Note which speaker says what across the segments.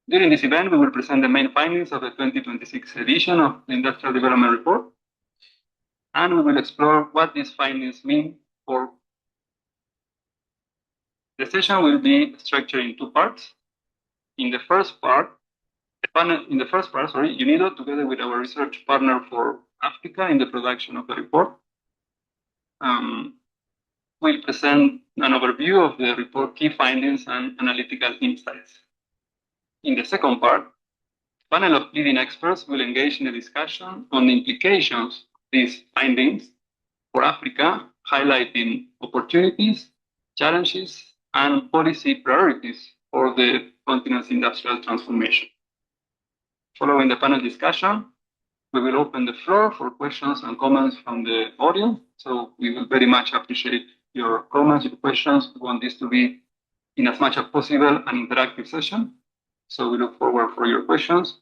Speaker 1: During this event, we will present the main findings of the 2026 edition of the Industrial Development Report, and we will explore what these findings mean for. The session will be structured in two parts. In the first part, UNIDO, together with our research partner for Africa in the production of the report, will present an overview of the report key findings and analytical insights. In the second part, a panel of leading experts will engage in a discussion on the implications of these findings for Africa, highlighting opportunities, challenges, and policy priorities for the continent's industrial transformation. Following the panel discussion, we will open the floor for questions and comments from the audience. So we will very much appreciate your comments, your questions. We want this to be, in as much as possible, an interactive session. So we look forward for your questions.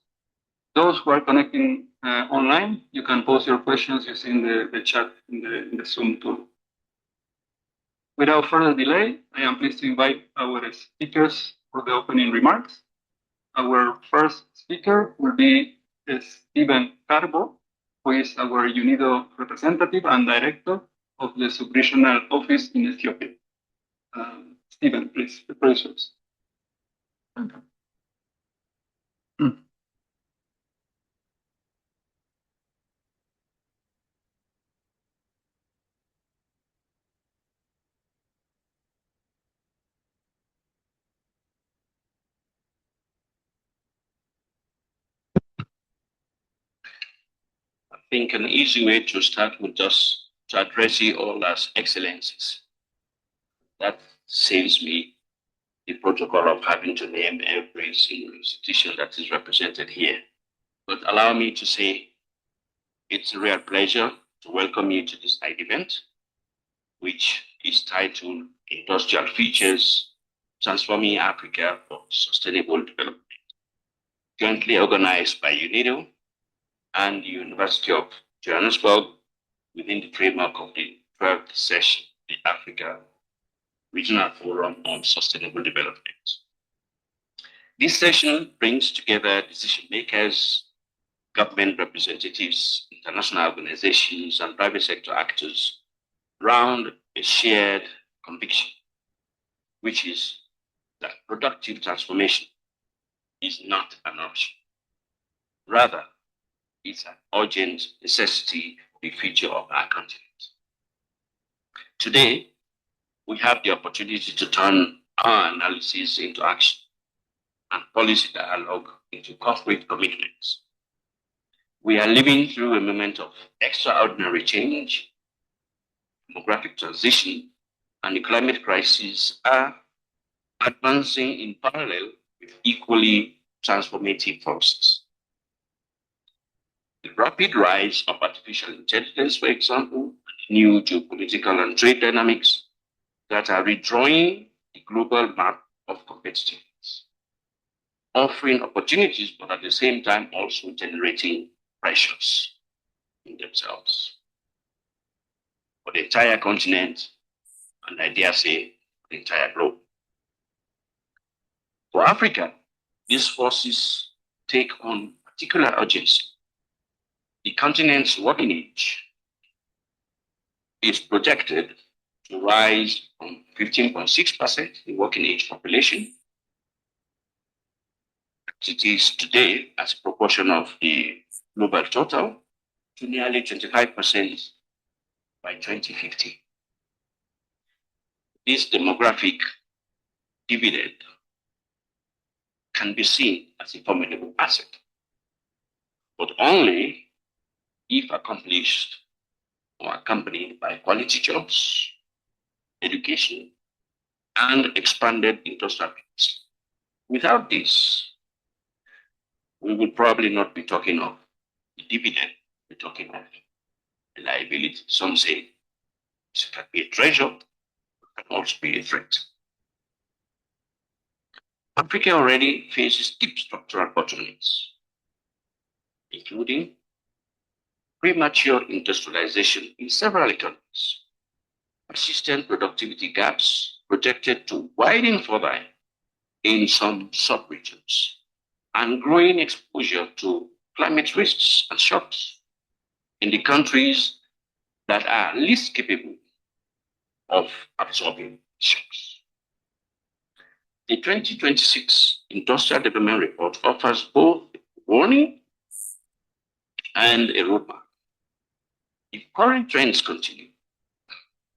Speaker 1: Those who are connecting online, you can post your questions using the chat in the Zoom tool. Without further delay, I am pleased to invite our speakers for the opening remarks. Our first speaker will be Stephen Carbo, who is our UNIDO representative and director of the subregional office in Ethiopia. Stephen, please, the floor is yours.
Speaker 2: I think an easy way to start would just to address you all as excellencies. That saves me the protocol of having to name every single institution that is represented here. But allow me to say it's a real pleasure to welcome you to this night event, which is titled Industrial Features Transforming Africa for Sustainable Development, jointly organized by UNIDO and the University of Johannesburg within the framework of the 12th session of the Africa Regional Forum on Sustainable Development. This session brings together decision makers, government representatives, international organizations, and private sector actors around a shared conviction, which is that productive transformation is not an option. Rather, it's an urgent necessity for the future of our continent. Today, we have the opportunity to turn our analysis into action and policy dialogue into concrete commitments. We are living through a moment of extraordinary change. Demographic transition and the climate crisis are advancing in parallel with equally transformative forces. The rapid rise of artificial intelligence, for example, and new geopolitical and trade dynamics that are redrawing the global map of competitiveness, offering opportunities, but at the same time also generating pressures in themselves for the entire continent, and I dare say the entire globe. For Africa, these forces take on particular urgency. The continent's working age is projected to rise from 15.6% in working age population. It is today as a proportion of the global total to nearly 25% by 2050. This demographic dividend can be seen as a formidable asset, but only if accomplished or accompanied by quality jobs, education, and expanded industrial base. Without this, we will probably not be talking of the dividend, we're talking of a liability. Some say it can be a treasure, it can also be a threat. Africa already faces deep structural bottlenecks, including premature industrialization in several economies, persistent productivity gaps projected to widen further in some sub-regions, and growing exposure to climate risks and shocks in the countries that are least capable of absorbing shocks. The 2026 Industrial Development Report offers both a warning and a roadmap. If current trends continue,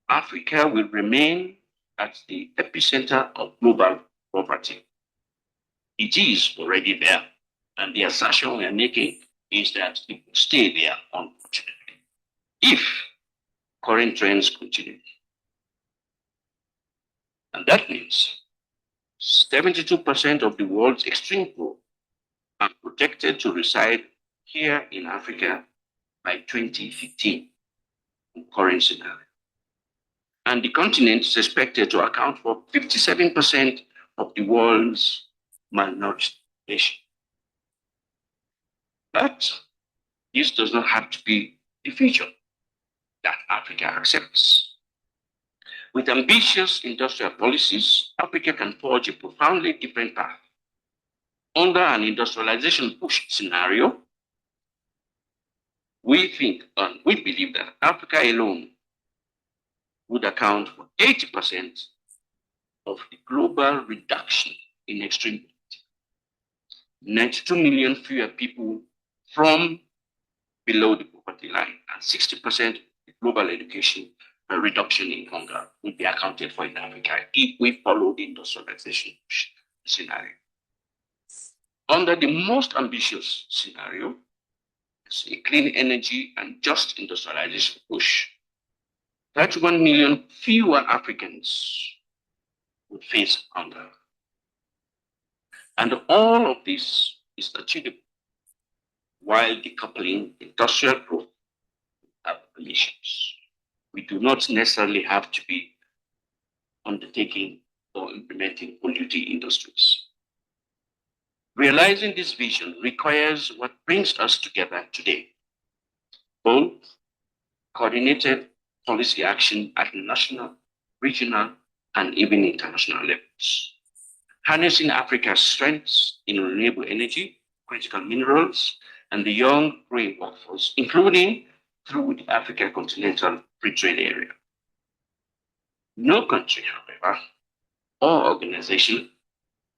Speaker 2: Africa will remain at the epicenter of global poverty. It is already there, and the assertion we are making is that it will stay there, unfortunately, if current trends continue. And that means 72% of the world's extreme poor are projected to reside here in Africa by 2015 in current scenario. And the continent is expected to account for 57% of the world's malnourished nation. But this does not have to be the future that Africa accepts. With ambitious industrial policies, Africa can forge a profoundly different path. Under an industrialization push scenario, we think and we believe that Africa alone would account for 80% of the global reduction in extreme poverty. 92 million fewer people from below the poverty line, and 60% of the global education reduction in hunger will be accounted for in Africa if we follow the industrialization scenario. Under the most ambitious scenario, it's a clean energy and just industrialization push, 31 million fewer Africans would face hunger. And all of this is achievable while decoupling industrial growth with emissions. We do not necessarily have to be undertaking or implementing polluting industries. Realizing this vision requires what brings us together today, both coordinated policy action at national, regional, and even international levels. Harnessing Africa's strengths in renewable energy, critical minerals, and the young green workforce, including through the African Continental Free Trade Area. No country, however, or organization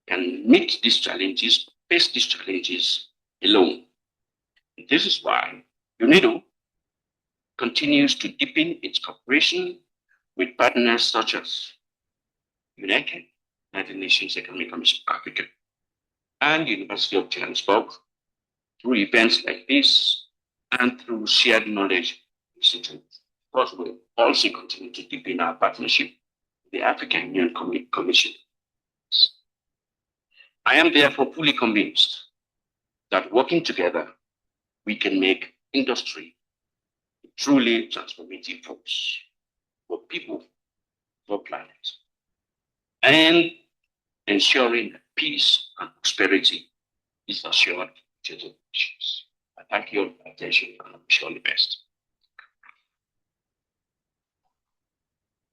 Speaker 2: can meet these challenges, face these challenges alone. And this is why UNIDO continues to deepen its cooperation with partners such as UNIDO, United Nations Economic Commission of Africa, and University of Johannesburg, through events like this and through shared knowledge institutes. Of course, we'll also continue to deepen our partnership with the African Union Commission. I am therefore fully convinced that working together, we can make industry a truly transformative force for people, for planet, and ensuring that peace and prosperity is assured to the nations. I thank you for your attention and I wish you all the best.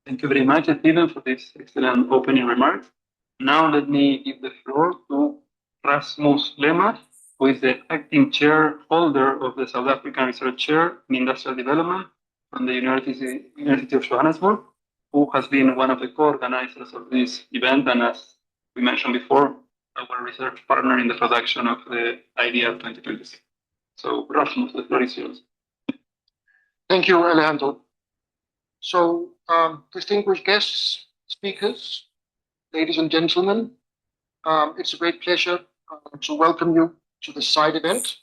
Speaker 1: Thank you very much, Stephen, for this excellent opening remarks. Now let me give the floor to Rasmus Lemar, who is the acting chairholder of the South African Research Chair in Industrial Development from the University of Johannesburg, who has been one of the co-organizers of this event and, as we mentioned before, our research partner in the production of the IDEA 2026. So, Rasmus, the floor is yours.
Speaker 3: Thank you, Alejandro. So, distinguished guests, speakers, ladies and gentlemen, it's a great pleasure to welcome you to this side event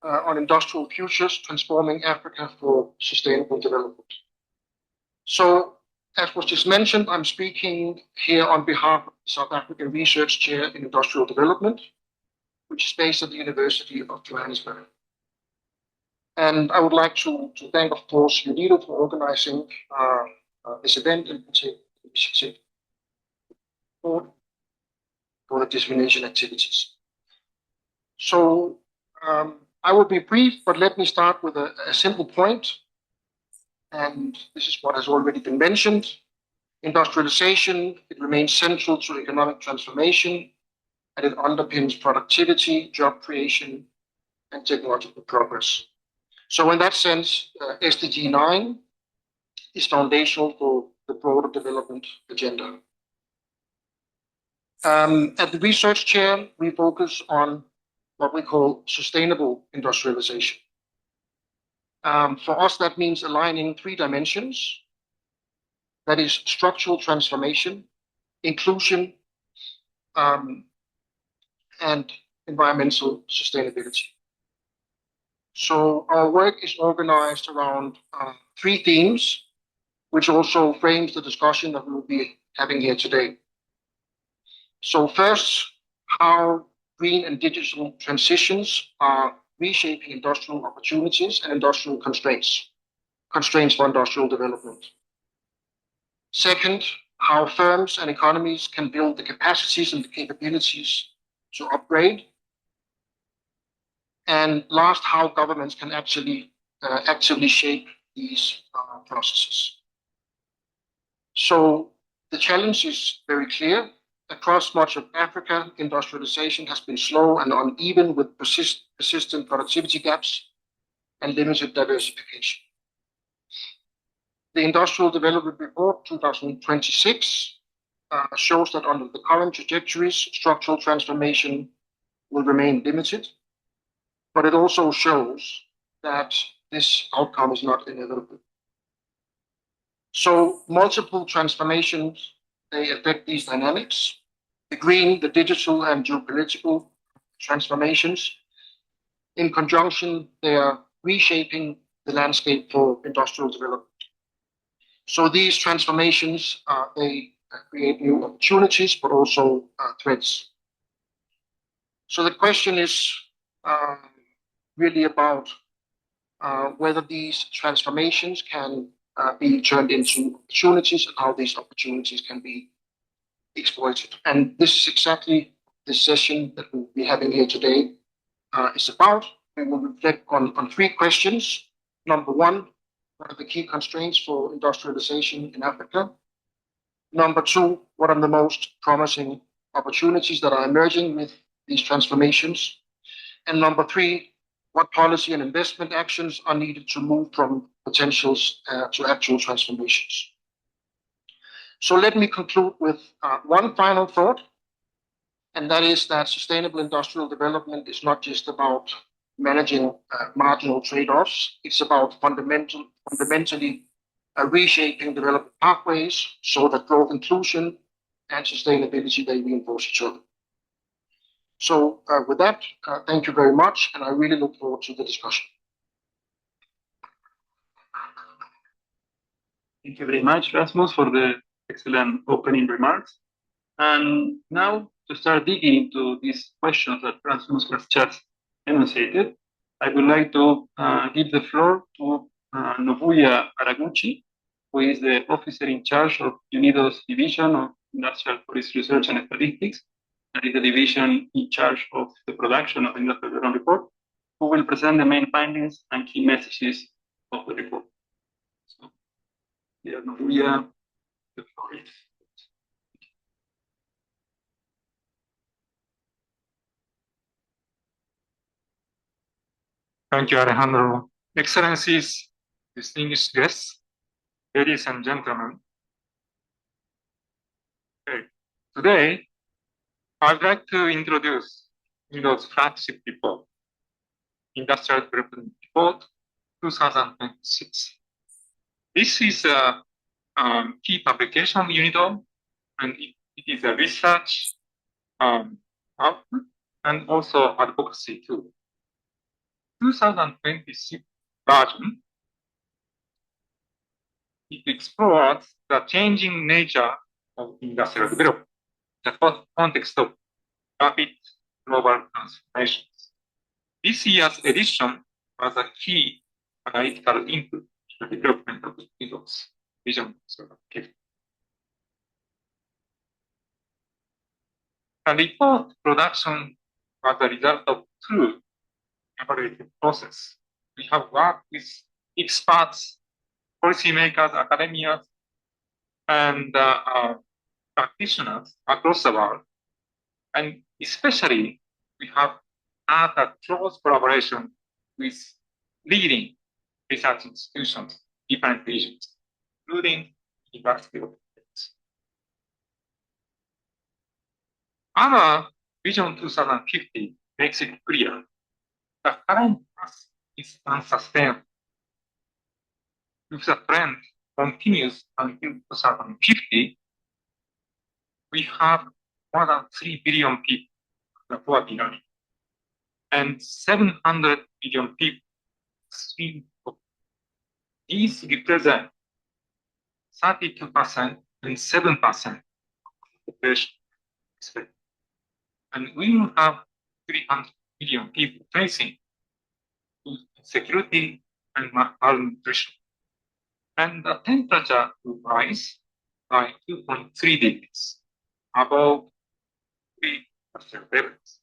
Speaker 3: on industrial futures transforming Africa for sustainable development. So, as was just mentioned, I'm speaking here on behalf of the South African Research Chair in Industrial Development, which is based at the University of Johannesburg. And I would like to thank, of course, UNIDO for organizing this event and initiative for the dissemination activities. So I will be brief, but let me start with a simple point. And this is what has already been mentioned. Industrialization, it remains central to economic transformation and it underpins productivity, job creation, and technological progress. So in that sense, SDG 9 is foundational for the broader development agenda. At the research chair, we focus on what we call sustainable industrialization. For us, that means aligning 3 dimensions. That is structural transformation, inclusion, and environmental sustainability. So our work is organized around 3 themes, which also frames the discussion that we will be having here today. So first, how green and digital transitions are reshaping industrial opportunities and industrial constraints for industrial development. Second, how firms and economies can build the capacities and the capabilities to upgrade. And last, how governments can actually actively shape these processes. So the challenge is very clear. Across much of Africa, industrialization has been slow and uneven with persistent productivity gaps and limited diversification. The Industrial Development Report 2026 shows that under the current trajectories, structural transformation will remain limited, but it also shows that this outcome is not inevitable. So multiple transformations, they affect these dynamics. The green, the digital, and geopolitical transformations. In conjunction, they are reshaping the landscape for industrial development. So these transformations, they create new opportunities, but also threats. So the question is really about whether these transformations can be turned into opportunities and how these opportunities can be exploited. And this is exactly the session that we'll be having here today is about. We will reflect on 3 questions. Number 1, what are the key constraints for industrialization in Africa? Number 2, what are the most promising opportunities that are emerging with these transformations? And number 3, what policy and investment actions are needed to move from potentials to actual transformations? So let me conclude with one final thought, and that is that sustainable industrial development is not just about managing marginal trade-offs. It's about fundamentally reshaping development pathways so that growth, inclusion, and sustainability, they reinforce each other. So with that, thank you very much, and I really look forward to the discussion.
Speaker 1: Thank you very much, Rasmus, for the excellent opening remarks. And now, to start digging into these questions that Rasmus has just enunciated, I would like to give the floor to Nobuya Araguchi, who is the officer in charge of UNIDO's Division of Industrial Policy Research and Statistics, that is the division in charge of the production of the Industrial Development Report, who will present the main findings and key messages of the report. So, dear Nobuya, the floor is.
Speaker 4: Thank you, Alejandro. Excellencies, distinguished guests, ladies and gentlemen. Okay. Today, I'd like to introduce UNIDO's flagship report, Industrial Development Report 2026. This is a key publication of UNIDO, and it is a research output and also advocacy tool. 2026 version, it explores the changing nature of industrial development, the context of rapid global transformations. This year's edition was a key analytical input to the development of UNIDO's vision. The report production was the result of 2 collaborative process. We have worked with experts, policymakers, academia, and practitioners across the world. And Especially, we have had a close collaboration with leading research institutions in different regions, including University of Johannesburg. Our Vision 2050 makes it clear the current path is unsustainable. If the trend continues until 2050, we have more than 3 billion people in the poverty line and 700 million people stream of these represent 32% and 7% of the population. And we will have 300 million people facing food insecurity and malnutrition. And the temperature will rise by 2.3 degrees above pre-industrial levels,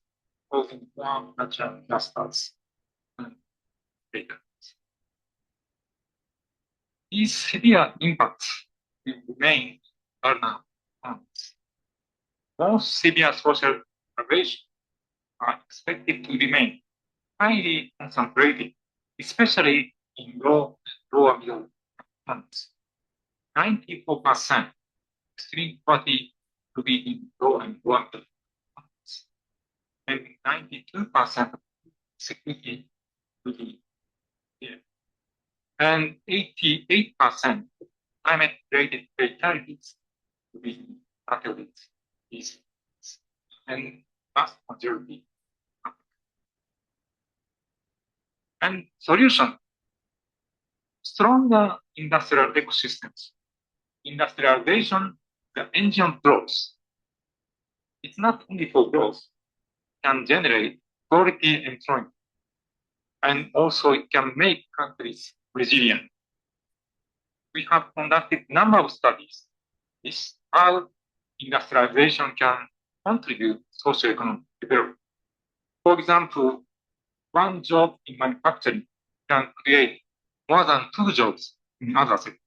Speaker 4: causing more natural disasters and fatalities. These severe impacts will remain vulnerable farms. Most severe social aggravation are expected to remain highly concentrated, especially in low and lower middle farms. 94% extreme poverty to be in low and lower middle farms, and 92% security to be here. And 88% climate-related fatalities to be tackled these days, and vast majority. And solution: stronger industrial ecosystems. Industrialization, the engine of growth. It's not only for growth, it can generate quality employment, and also it can make countries resilient. We have conducted a number of studies. This how industrialization can contribute to socioeconomic development. For example, one job in manufacturing can create more than 2 jobs in other sectors.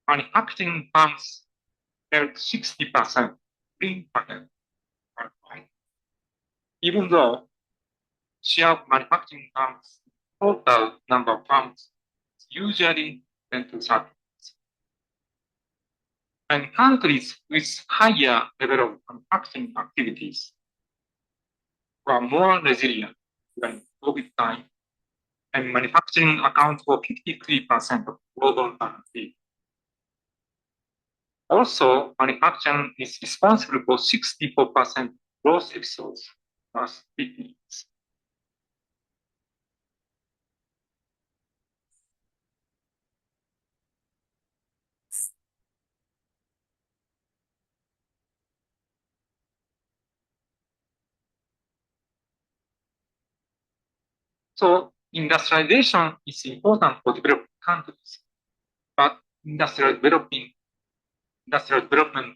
Speaker 4: Manufacturing firms held 60% green patent worldwide. Even though share of manufacturing firms, total number of firms is usually 10 to 30. And countries with higher level of manufacturing activities were more resilient during COVID time, and manufacturing accounts for 53% of global GDP. Also, manufacturing is responsible for 64% growth episodes last 50 years. So industrialization is important for developed countries, but industrial development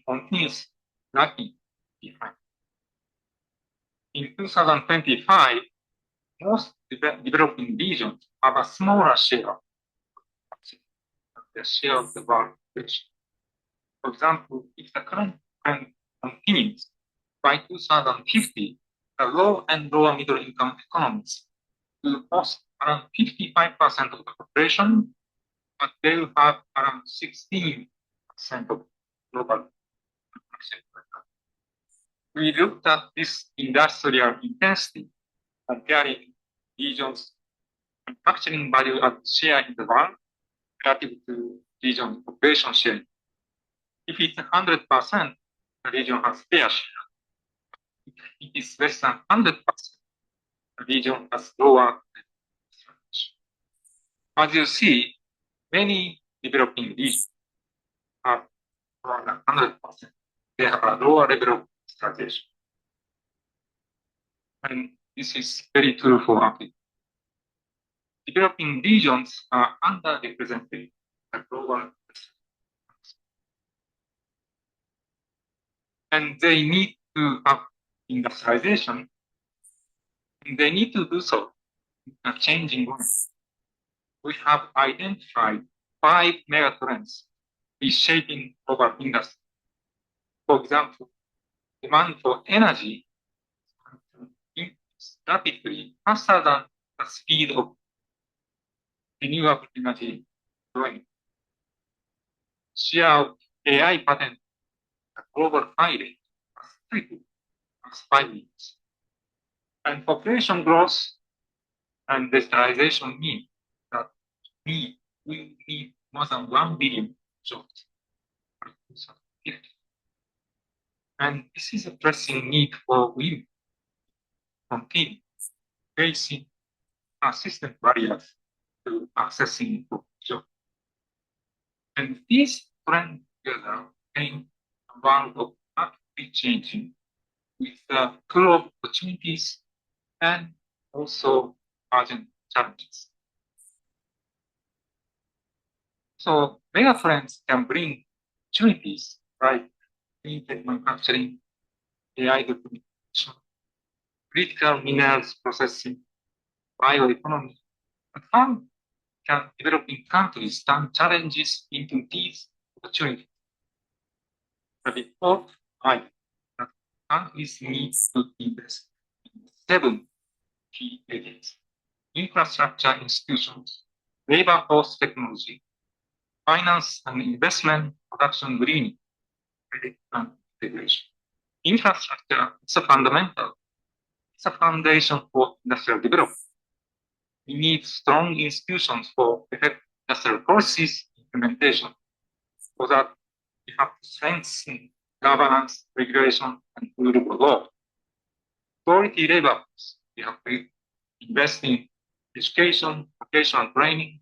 Speaker 4: continues lagging behind. In 2025, most developing regions have a smaller share of the share of the world population. For example, if the current trend continues, by 2050, the low and lower middle income economies will host around 55% of the population, but they will have around 16% of global population. We looked at this industrial intensity comparing regions' manufacturing value added share in the world relative to region population share. If it's 100%, the region has fair share. If it is less than 100%, the region has lower. As you see, many developing regions have more than 100%. They have a lower level of industrialization. And this is very true for Africa. Developing regions are underrepresented in the global, and they need to have industrialization, and they need to do so in a changing world. We have identified 5 megatrends reshaping global industry. For example, demand for energy increases rapidly, faster than the speed of renewable energy growing. Share of AI patent the global filing has tripled as 5 years. And population growth and digitalization mean that we will need more than 1 billion jobs by 2050. And this is a pressing need for women to continue facing persistent barriers to accessing jobs. And these trends together paint a world of rapidly changing with full of opportunities and also urgent challenges. So mega trends can bring opportunities like clean tech manufacturing, AI documentation, critical minerals processing, bioeconomy. But how can developing countries turn challenges into these opportunities? The report highlights that countries need to invest in 7 key areas: infrastructure institutions, labor force technology, finance and investment, production greening, and integration. Infrastructure is a fundamental. It's a foundation for industrial development. We need strong institutions for effective industrial policies implementation. For that, we have to strengthen governance, regulation, and rule of law. Quality labor force, we have to invest in education, vocational training.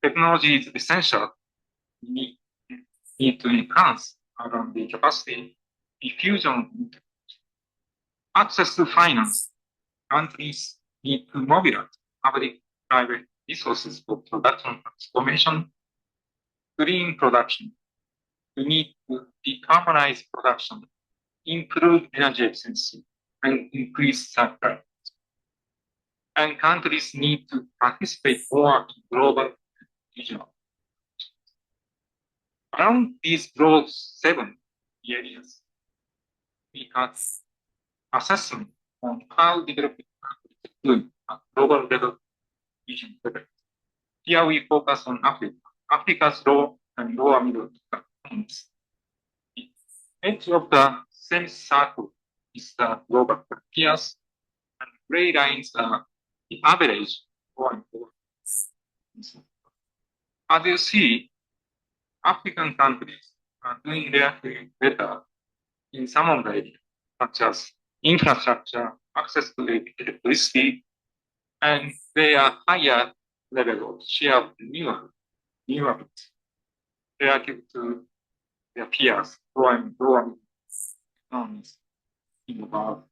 Speaker 4: Technology is essential. We need to enhance R&D capacity, diffusion, access to finance. Countries need to mobilize public-private resources for production transformation, green production. We need to decarbonize production, improve energy efficiency, and increase supply. And countries need to participate more in global and regional. Around these broad 7 areas, we have assessment on how developing countries do at global level, regional level. Here we focus on Africa. Africa's low and lower middle income countries. The edge of the semicircle is the global frontiers, and gray lines are the average going forward. As you see, African countries are doing relatively better in some of the areas, such as infrastructure, access to electricity, and they are higher level of share of renewables relative to their peers, growing economies in the world.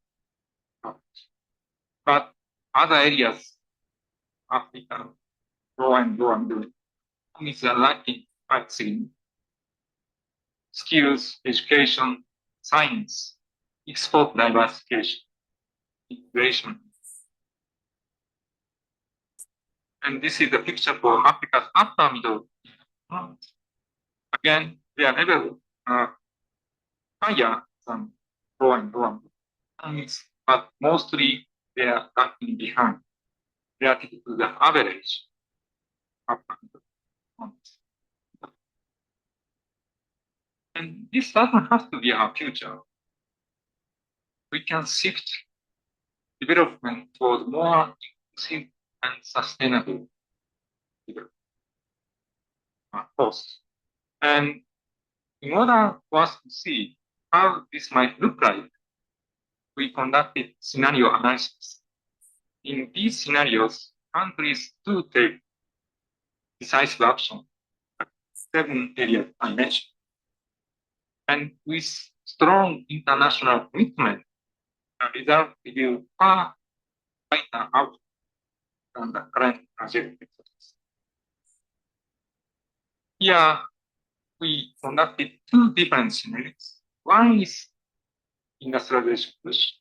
Speaker 4: But other areas, Africa, growing economies are lacking quite significantly. Skills, education, science, export diversification, integration. And this is the picture for Africa's upper middle income. Again, their level are higher than growing economies, but mostly they are lagging behind relative to the average upper middle income. And this doesn't have to be our future. We can shift development toward more inclusive and sustainable development. Of course. And in order for us to see how this might look like, we conducted scenario analysis. In these scenarios, countries do take decisive action, 7 areas I mentioned. And with strong international commitment, the result will far brighter out than the current trajectory. Here, we conducted 2 different scenarios. One is industrialization push,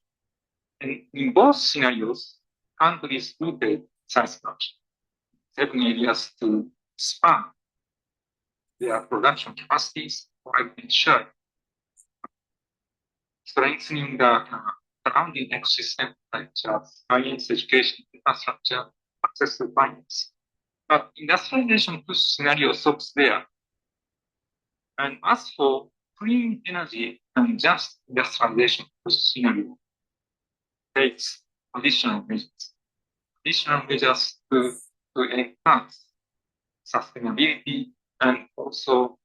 Speaker 4: and in both scenarios, countries do take decisive action, 7 areas to expand their production capacities while ensuring strengthening the surrounding ecosystem, such as science, education, infrastructure, access to finance. But industrialization push scenario stops there. And as for clean energy and just industrialization push scenario takes additional measures to enhance sustainability and also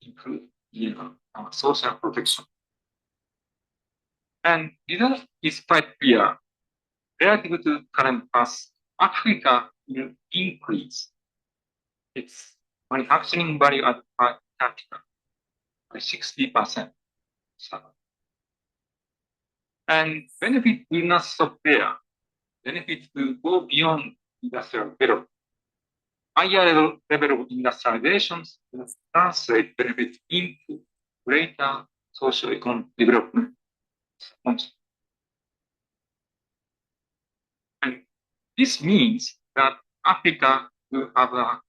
Speaker 4: improve social protection. And result is quite clear. Relative to current path, Africa will increase its manufacturing value added per capita by 60%. And benefit will not stop there. Benefit will go beyond industrial development. Higher level of industrializations will translate benefit into greater socio-economic development. And this means that Africa will have a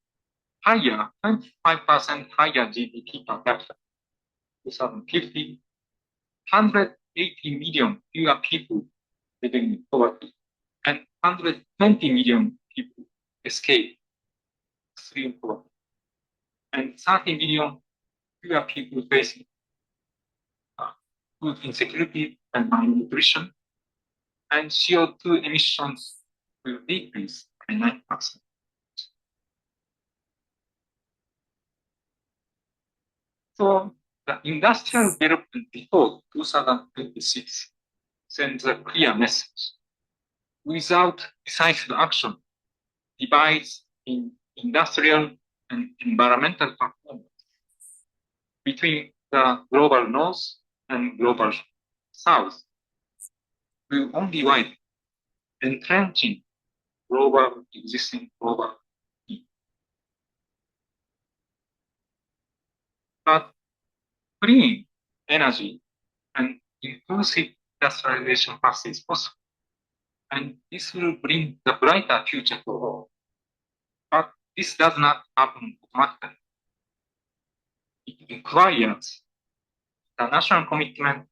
Speaker 4: higher, 25% higher GDP per capita. 2050, 180 million fewer people living in poverty, and 120 million people escape extreme poverty, and 30 million fewer people facing food insecurity and malnutrition, and CO2 emissions will decrease by 9%. So the industrial development before 2026 sends a clear message. Without decisive action, divides in industrial and environmental performance between the global north and global south will only widen, entrenching existing global need. But clean energy and inclusive industrialization path is possible, and this will bring the brighter future for all. But this does not happen automatically. It requires international commitment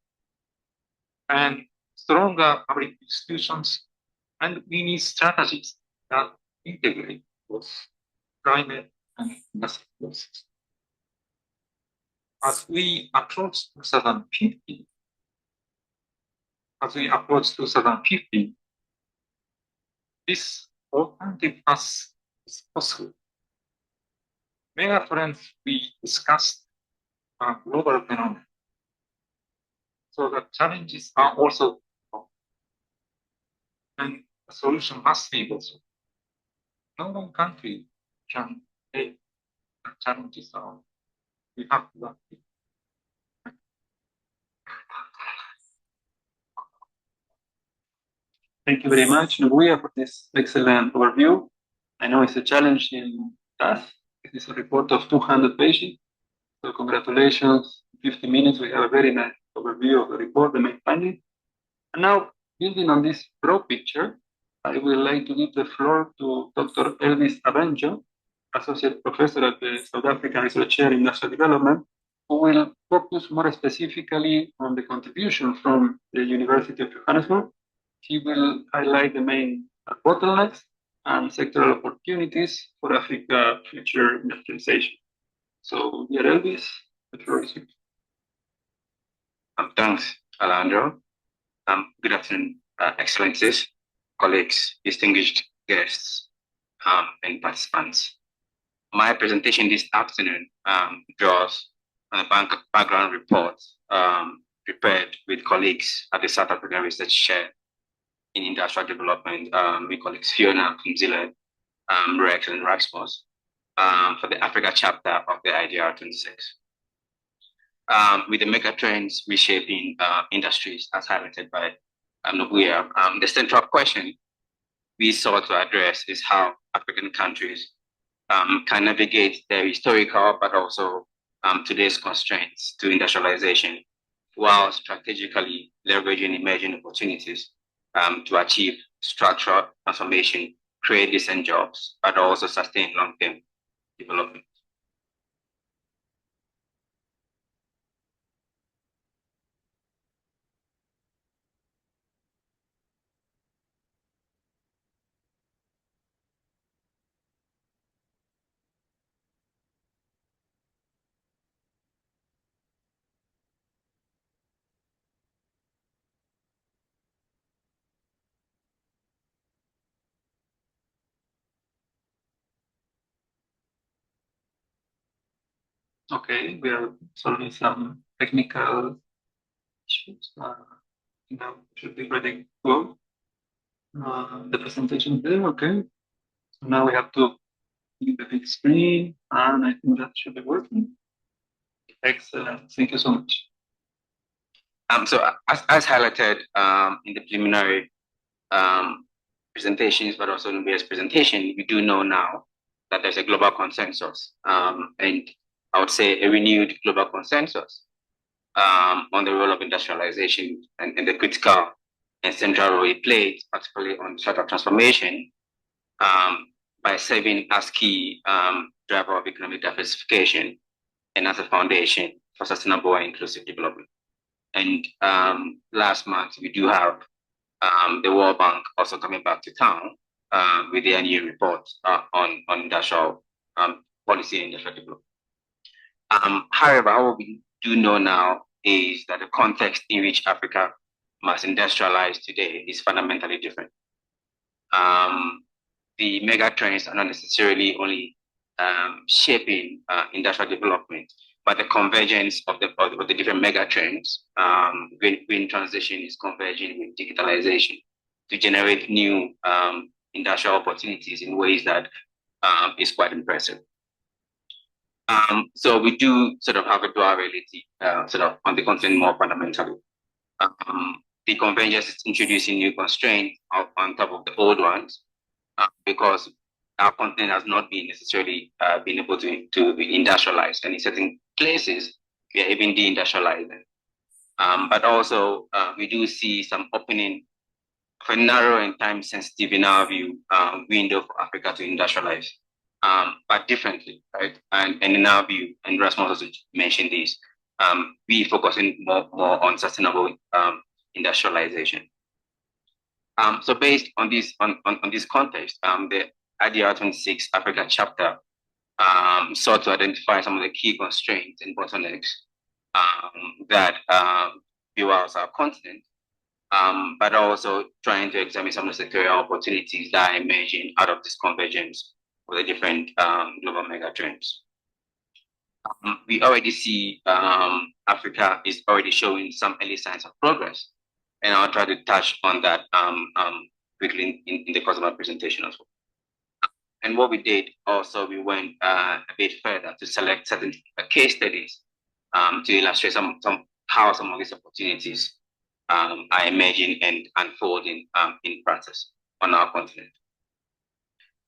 Speaker 4: and stronger public institutions, and we need strategies that integrate both climate and industrial processes. As we approach 2050, this alternative path is possible. Mega trends we discussed are global phenomena. So the challenges are also global. And the solution must be also. No one country can take the challenges on. We have to work with.
Speaker 1: Thank you very much, Nobuya, for this excellent overview. I know it's a challenging task. This is a report of 200 pages. So congratulations, 50 minutes. We have a very nice overview of the report, the main findings. And now, building on this broad picture, I would like to give the floor to Dr. Elvis Abenjo, Associate Professor at the South African Research Chair in Industrial Development, who will focus more specifically on the contribution from the University of Johannesburg. He will highlight the main bottlenecks and sectoral opportunities for Africa future industrialization. So, dear Elvis, the floor is yours.
Speaker 2: Thanks, Alejandro. Good afternoon, Excellencies, colleagues, distinguished guests, and participants. My presentation this afternoon draws on a background report prepared with colleagues at the South African Research Chair in Industrial Development, with colleagues Fiona, Kumzile, Rex, and Rasmus, for the Africa chapter of the IDR 26. With the mega trends reshaping industries, as highlighted by Nobuya, the central question we sought to address is how African countries can navigate their historical but also today's constraints to industrialization, while strategically leveraging emerging opportunities to achieve structural transformation, create decent jobs, but also sustain long-term development.
Speaker 1: Okay, we are solving some technical issues. Now should be ready to go. The presentation is there, okay. So now we have to use the big screen, and I think that should be working. Excellent, thank you so much.
Speaker 5: So as highlighted in the preliminary presentations, but also in various presentation, we do know now that there's a global consensus, and I would say a renewed global consensus on the role of industrialization and the critical and central role it plays, particularly on structural transformation, by serving as key driver of economic diversification and as a foundation for sustainable and inclusive development. And last month, we do have the World Bank also coming back to town with their new report on industrial policy and industrial development. However, what we do know now is that the context in which Africa must industrialize today is fundamentally different. The mega trends are not necessarily only shaping industrial development, but the convergence of the different mega trends, green transition is converging with digitalization to generate new industrial opportunities in ways that is quite impressive. So we do sort of have a dual reality sort of on the continent more fundamentally. The convergence is introducing new constraints on top of the old ones because our continent has not been necessarily been able to industrialize, and in certain places we are even deindustrializing. But also we do see some opening of a narrow and time sensitive, in our view, window for Africa to industrialize, but differently, right? And in our view, and Rasmus also mentioned this, we focusing more on sustainable industrialization. So based on this context, the IDR 26 Africa chapter sought to identify some of the key constraints and bottlenecks that fuels our continent, but also trying to examine some of the sectorial opportunities that are emerging out of this convergence of the different global mega trends. We already see Africa is already showing some early signs of progress, and I'll try to touch on that quickly in the course of my presentation as well. And what we did also, we went a bit further to select certain case studies to illustrate how some of these opportunities are emerging and unfolding in practice on our continent.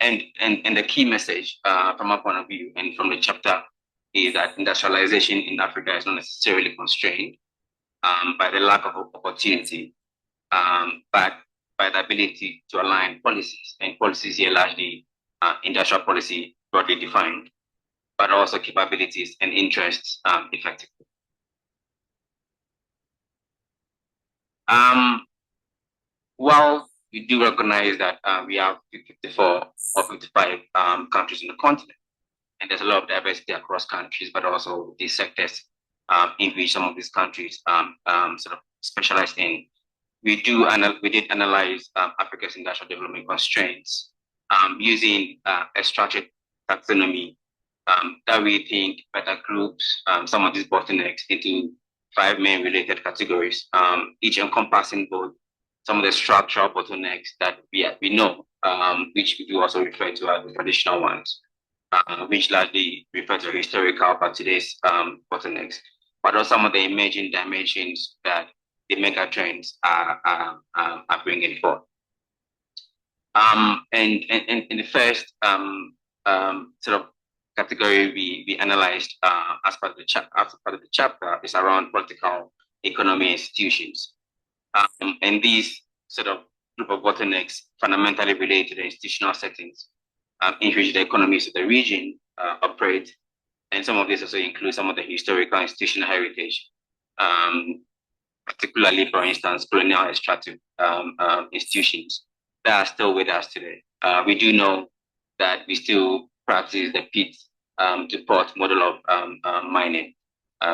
Speaker 5: And the key message from our point of view and from the chapter is that industrialization in Africa is not necessarily constrained by the lack of opportunity, but by the ability to align policies, and policies here largely industrial policy broadly defined, but also capabilities and interests effectively. While we do recognize that we have 54 or 55 countries in the continent, and there's a lot of diversity across countries, but also the sectors in which some of these countries sort of specialize in, we did analyze Africa's industrial development constraints using a structured taxonomy that we think better groups some of these bottlenecks into 5 main related categories, each encompassing both some of the structural bottlenecks that we know, which we do also refer to as the traditional ones, which largely refer to historical but today's bottlenecks, but also some of the emerging dimensions that the mega trends are bringing forth. And in the first sort of category we analyzed as part of the chapter is around political economy institutions, and these sort of group of bottlenecks fundamentally relate to the institutional settings in which the economies of the region operate, and some of this also includes some of the historical institutional heritage, particularly, for instance, colonial extractive institutions that are still with us today. We do know that we still practice the pit to port model of mining,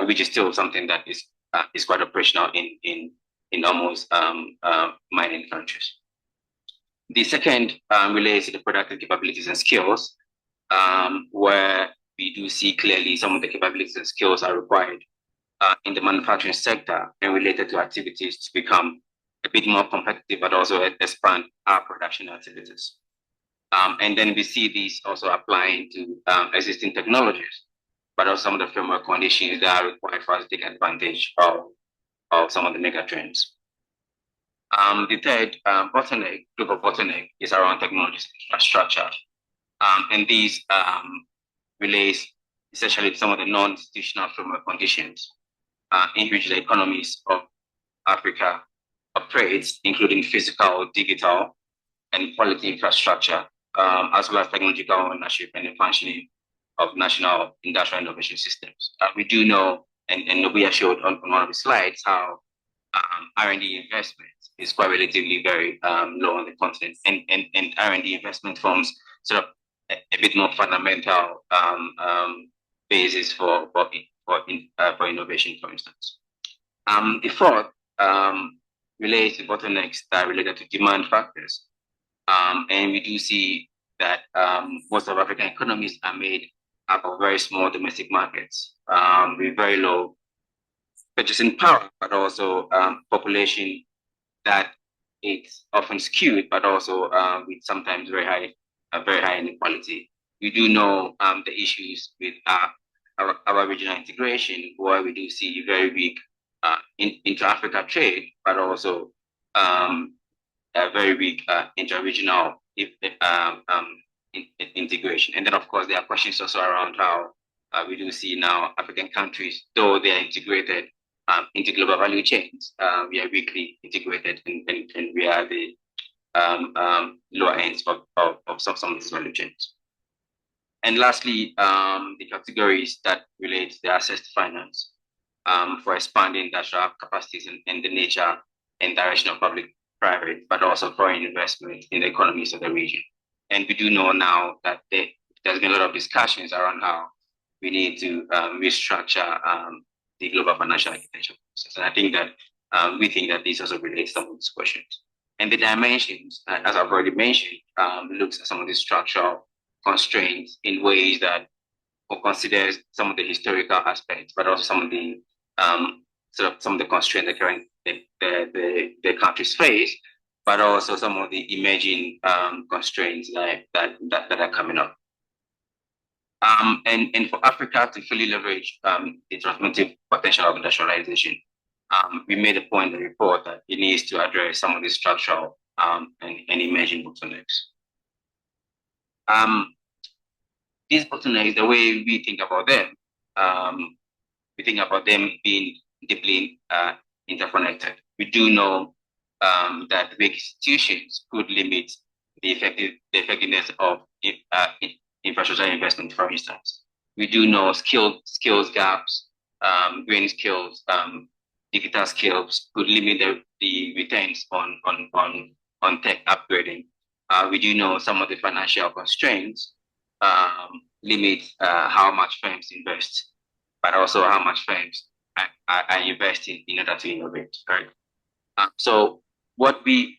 Speaker 5: which is still something that is quite operational in almost mining countries. The second relates to the productive capabilities and skills, where we do see clearly some of the capabilities and skills are required in the manufacturing sector and related to activities to become a bit more competitive, but also expand our production activities. And then we see these also applying to existing technologies, but also some of the framework conditions that are required for us to take advantage of some of the mega trends. The third bottleneck, group of bottleneck, is around technology infrastructure. And these relates essentially to some of the non-institutional framework conditions in which the economies of Africa operates, including physical, digital, and quality infrastructure, as well as technological ownership and the functioning of national industrial innovation systems. We do know, and we have showed on one of the slides, how R&D investment is quite relatively very low on the continent, and R&D investment forms sort of a bit more fundamental basis for innovation, for instance. The fourth relates to bottlenecks that are related to demand factors. And we do see that most of African economies are made up of very small domestic markets with very low purchasing power, but also population that is often skewed, but also with sometimes very high inequality. We do know the issues with our regional integration, where we do see very weak intra-Africa trade, but also a very weak inter-regional integration. And then, of course, there are questions also around how we do see now African countries, though they are integrated into global value chains, we are weakly integrated, and we are the lower ends of some of these value chains. And lastly, the categories that relate to the access to finance for expanding industrial capacities and the nature and direction of public-private, but also foreign investment in the economies of the region. And we do know now that there's been a lot of discussions around how we need to restructure the global financial architecture process. And I think that we think that this also relates to some of these questions. And the dimensions, as I've already mentioned, looks at some of the structural constraints in ways that considers some of the historical aspects, but also some of the some of the constraints that the countries face, but also some of the emerging constraints that are coming up. And for Africa to fully leverage the transformative potential of industrialization, we made a point in the report that it needs to address some of the structural and emerging bottlenecks. These bottlenecks, the way we think about them, we think about them being deeply interconnected. We do know that big institutions could limit the effectiveness of infrastructure investment, for instance. We do know skills gaps, green skills, digital skills could limit the returns on tech upgrading. We do know some of the financial constraints limit how much firms invest, but also how much firms are investing in order to innovate. Right? So what we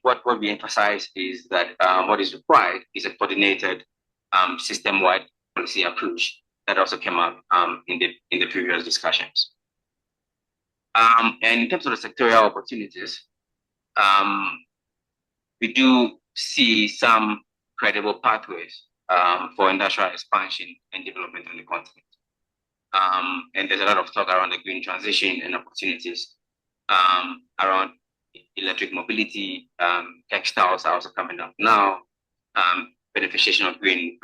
Speaker 5: emphasize is that what is required is a coordinated system-wide policy approach that also came up in the previous discussions. And in terms of the sectorial opportunities, we do see some credible pathways for industrial expansion and development on the continent. And there's a lot of talk around the green transition and opportunities around electric mobility. Textiles are also coming up now, beneficiation of green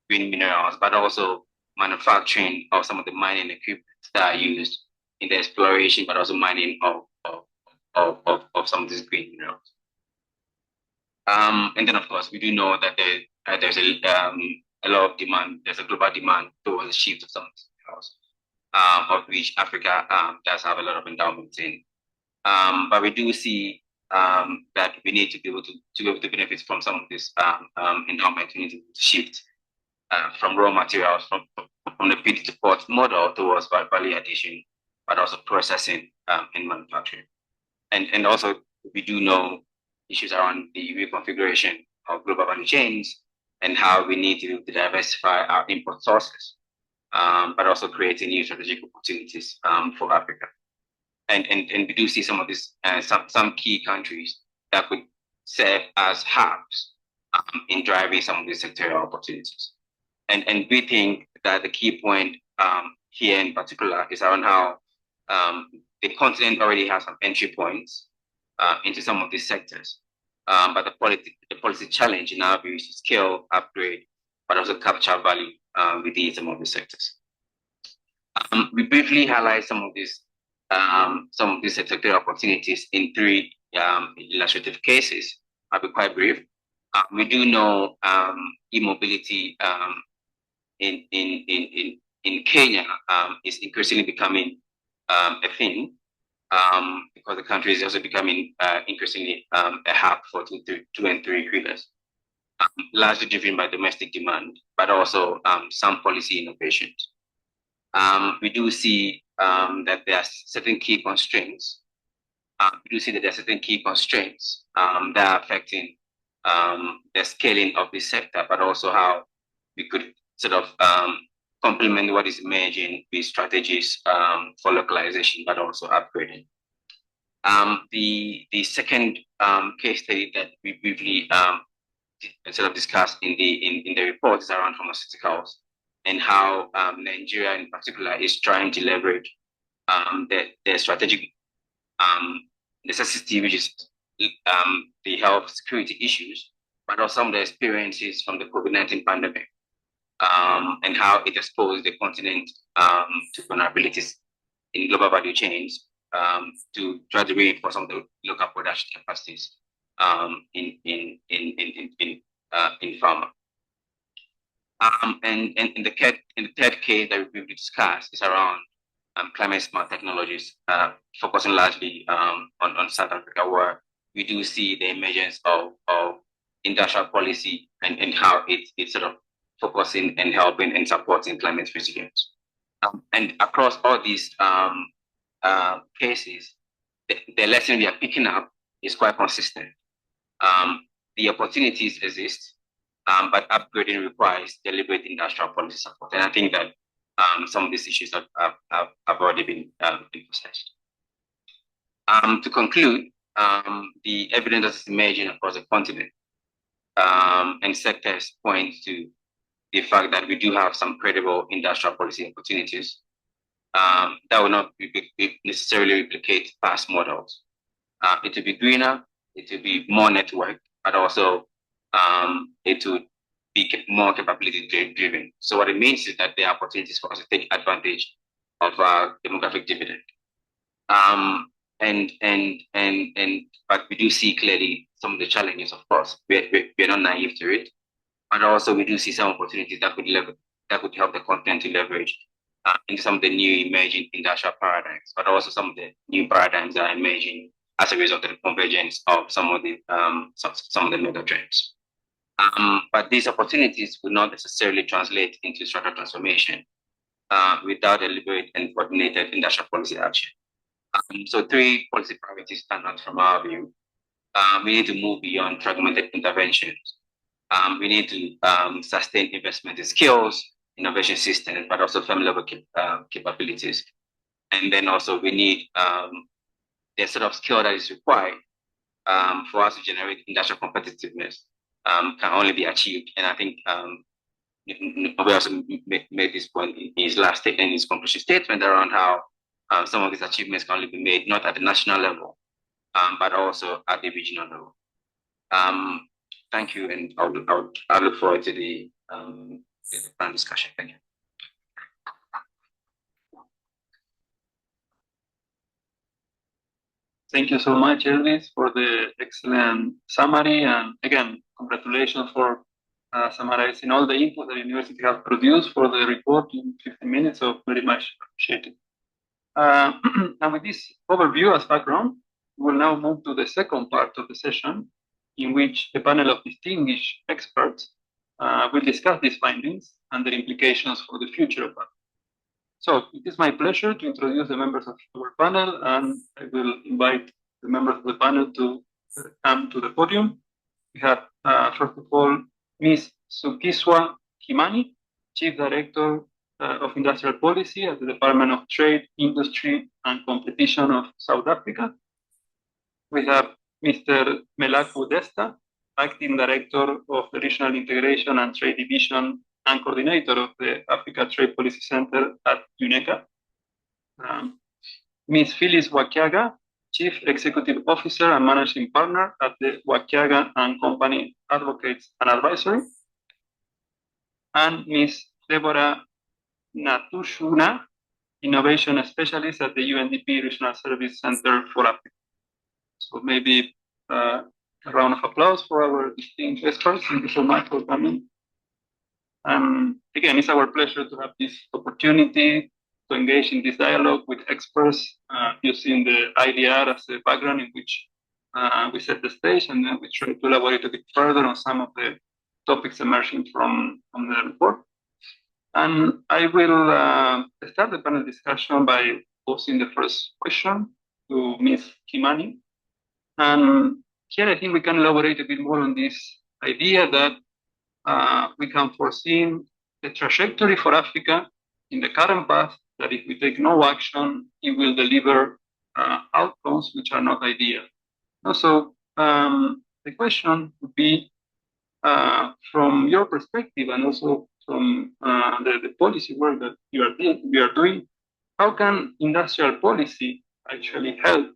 Speaker 5: minerals, but also manufacturing of some of the mining equipment that are used in the exploration, but also mining of some of these green minerals. And then, of course, we do know that there's a lot of demand. There's a global demand towards the shift of some of these minerals, of which Africa does have a lot of endowments in. But we do see that we need to be able to benefit from some of this endowment. We need to shift from raw materials, from the pit to port model towards value addition, but also processing and manufacturing. And also, we do know issues around the reconfiguration of global value chains, and how we need to diversify our import sources, but also creating new strategic opportunities for Africa. And we do see some of these, some key countries that could serve as hubs in driving some of these sectorial opportunities. And we think that the key point here in particular is around how the continent already has some entry points into some of these sectors. But the policy challenge in our view is to scale, upgrade, but also capture value within some of these sectors. We briefly highlight some of these sectoral opportunities in three illustrative cases. I'll be quite brief. We do know e-mobility in Kenya is increasingly becoming a thing because the country is also becoming increasingly a hub for two and three wheelers, largely driven by domestic demand, but also some policy innovations. We do see that there are certain key constraints. That are affecting the scaling of this sector, but also how we could sort of complement what is emerging with strategies for localization, but also upgrading. The second case study that we briefly sort of discussed in the report is around pharmaceuticals and how Nigeria in particular is trying to leverage the strategic necessity, which is the health security issues, but also some of the experiences from the COVID-19 pandemic and how it exposed the continent to vulnerabilities in global value chains to try to reinforce some of the local production capacities in pharma. And in the third case that we will discuss is around climate smart technologies, focusing largely on South Africa, where we do see the emergence of industrial policy and how it's sort of focusing and helping and supporting climate resilience. And across all these cases, the lesson we are picking up is quite consistent. The opportunities exist, but upgrading requires deliberate industrial policy support. And I think that some of these issues have already been emphasized. To conclude, the evidence that is emerging across the continent and sectors point to the fact that we do have some credible industrial policy opportunities that will not necessarily replicate past models. It will be greener, it will be more networked, but also it would be more capability driven. So what it means is that there are opportunities for us to take advantage of our demographic dividend. But we do see clearly some of the challenges, of course. We're not naive to it. And also we do see some opportunities that could help the continent to leverage into some of the new emerging industrial paradigms, but also some of the new paradigms that are emerging as a result of the convergence of some of the mega trends. But these opportunities will not necessarily translate into structural transformation without deliberate and coordinated industrial policy action. So three policy priorities stand out from our view. We need to move beyond fragmented interventions. We need to sustain investment in skills, innovation systems, but also firm level capabilities. And then also we need the sort of skill that is required for us to generate industrial competitiveness can only be achieved. And I think we also made this point in his last statement, in his conclusion statement around how some of these achievements can only be made not at the national level, but also at the regional level. Thank you, and I look forward to the panel discussion. Thank you.
Speaker 1: Thank you so much, Elvis, for the excellent summary. And again, congratulations for summarizing all the input the university has produced for the report in 15 minutes. So very much appreciated. And with this overview as background, we will now move to the second part of the session, in which a panel of distinguished experts will discuss these findings and their implications for the future of that. So it is my pleasure to introduce the members of our panel, and I will invite the members of the panel to come to the podium. We have, first of all, Ms. Sukiswa Kimani, Chief Director of Industrial Policy at the Department of Trade, Industry and Competition of South Africa. We have Mr. Melaku Desta, Acting Director of the Regional Integration and Trade Division and Coordinator of the Africa Trade Policy Center at UNECA. Ms. Phyllis Wakiaga, Chief Executive Officer and Managing Partner at the Wakiaga and Company Advocates and Advisory. And Ms. Deborah Natushuna, Innovation Specialist at the UNDP Regional Service Center for Africa. So maybe a round of applause for our distinguished experts. Thank you so much for coming. Again, it's our pleasure to have this opportunity to engage in this dialogue with experts using the IDR as a background in which we set the stage, and then we try to elaborate a bit further on some of the topics emerging from the report. And I will start the panel discussion by posing the first question to Ms. Kimani. And here I think we can elaborate a bit more on this idea that we can foresee the trajectory for Africa in the current path, that if we take no action, it will deliver outcomes which are not ideal. Also, the question would be, from your perspective and also from the policy work that you are doing, how can industrial policy actually help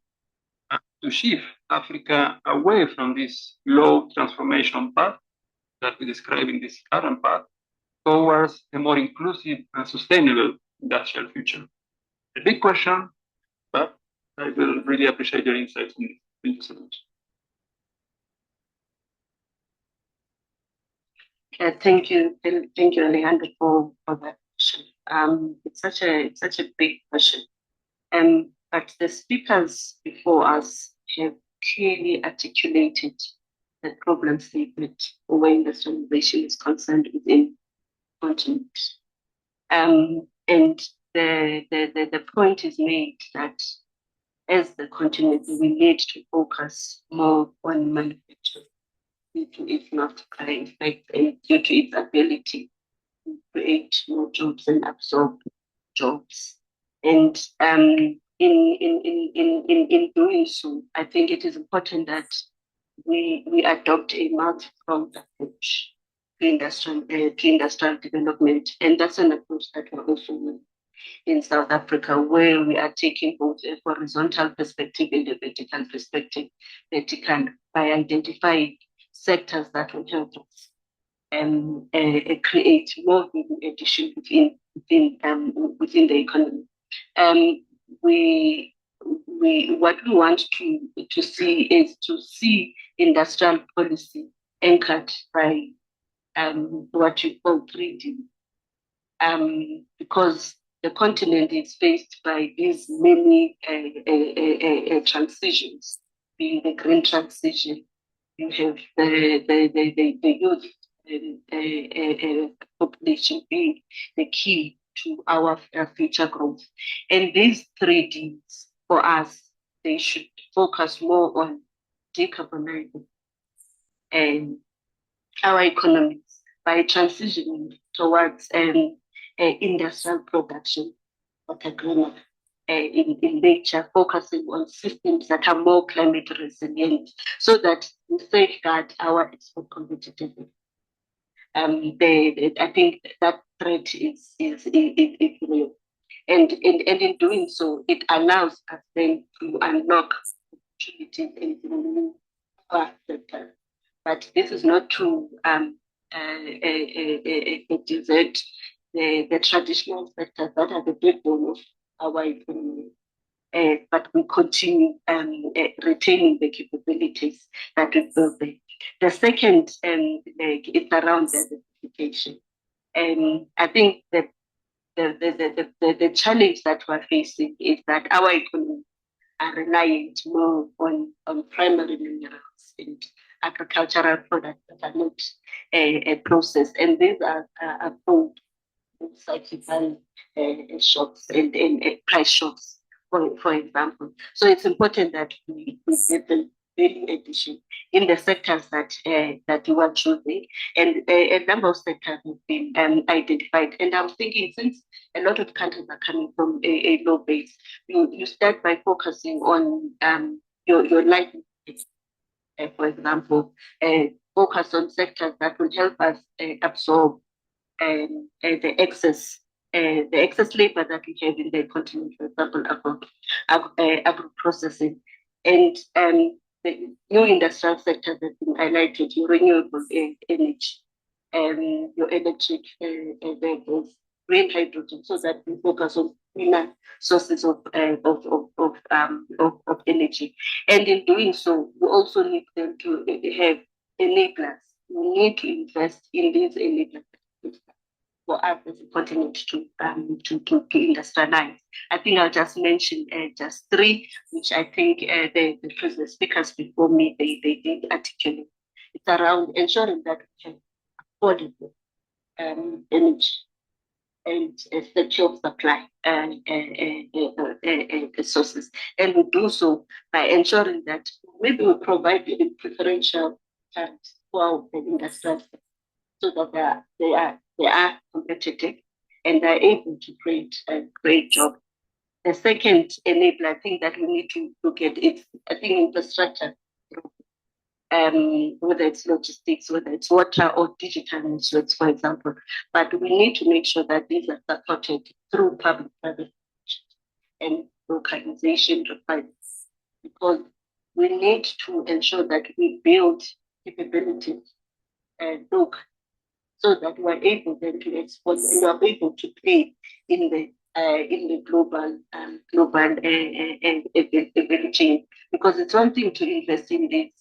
Speaker 1: to shift Africa away from this low transformation path that we describe in this current path towards a more inclusive and sustainable industrial future? A big question, but I will really appreciate your insights on this. Thank you so much.
Speaker 6: Thank you, Alejandro, for that question. It's such a big question, but the speakers before us have clearly articulated the problem statement where industrialization is concerned within the continent, and the point is made that as the continent we need to focus more on manufacturing due to its multiplier effect and due to its ability to create more jobs and absorb jobs. And in doing so, I think it is important that we adopt a multi-pronged approach to industrial development, and that's an approach that we're also doing in South Africa, where we are taking both a horizontal perspective and a vertical perspective, by identifying sectors that will help us create more value addition within the economy. What we want to see is to see industrial policy anchored by what you call 3D, because the continent is faced by these many transitions, being the green transition. You have the youth population being the key to our future growth. And these 3Ds, for us, they should focus more on decarbonizing our economies by transitioning towards industrial production, but greener in nature, focusing on systems that are more climate resilient, so that we safeguard our export competitiveness. I think that threat is real, and in doing so, it allows us then to unlock opportunities in new sectors. But this is not to desert the traditional sectors that are the backbone of our economy, but we continue retaining the capabilities that we built there. The second is around diversification. I think that the challenge that we're facing is that our economy are reliant more on primary minerals and agricultural products that are not processed, and these are sold in cyclical shocks and price shocks, for example. So it's important that we get them value addition in the sectors that you are choosing, and a number of sectors have been identified. And I'm thinking, since a lot of countries are coming from a low base, you start by focusing on your license, for example, focus on sectors that will help us absorb the excess labor that we have in the continent, for example, agro processing, and the new industrial sectors that have been highlighted, your renewable energy, your electric vehicles, green hydrogen, so that we focus on cleaner sources of energy. And in doing so, we also need them to have enablers. We need to invest in these enablers for us as a continent to industrialize. I think I'll just mention just three, which I think the previous speakers before me they did articulate. It's around ensuring that we have affordable energy and secure of supply sources, and we do so by ensuring that maybe we provide preferential terms for our industrial sector, so that they are competitive and they're able to create a great job. The second enabler, I think that we need to look at it, I think infrastructure, whether it's logistics, whether it's water or digital networks, for example. But we need to make sure that these are supported through public-private and localization requirements, because we need to ensure that we build capabilities and look, so that we're able then to export and we're able to play in the global value chain. Because it's one thing to invest in this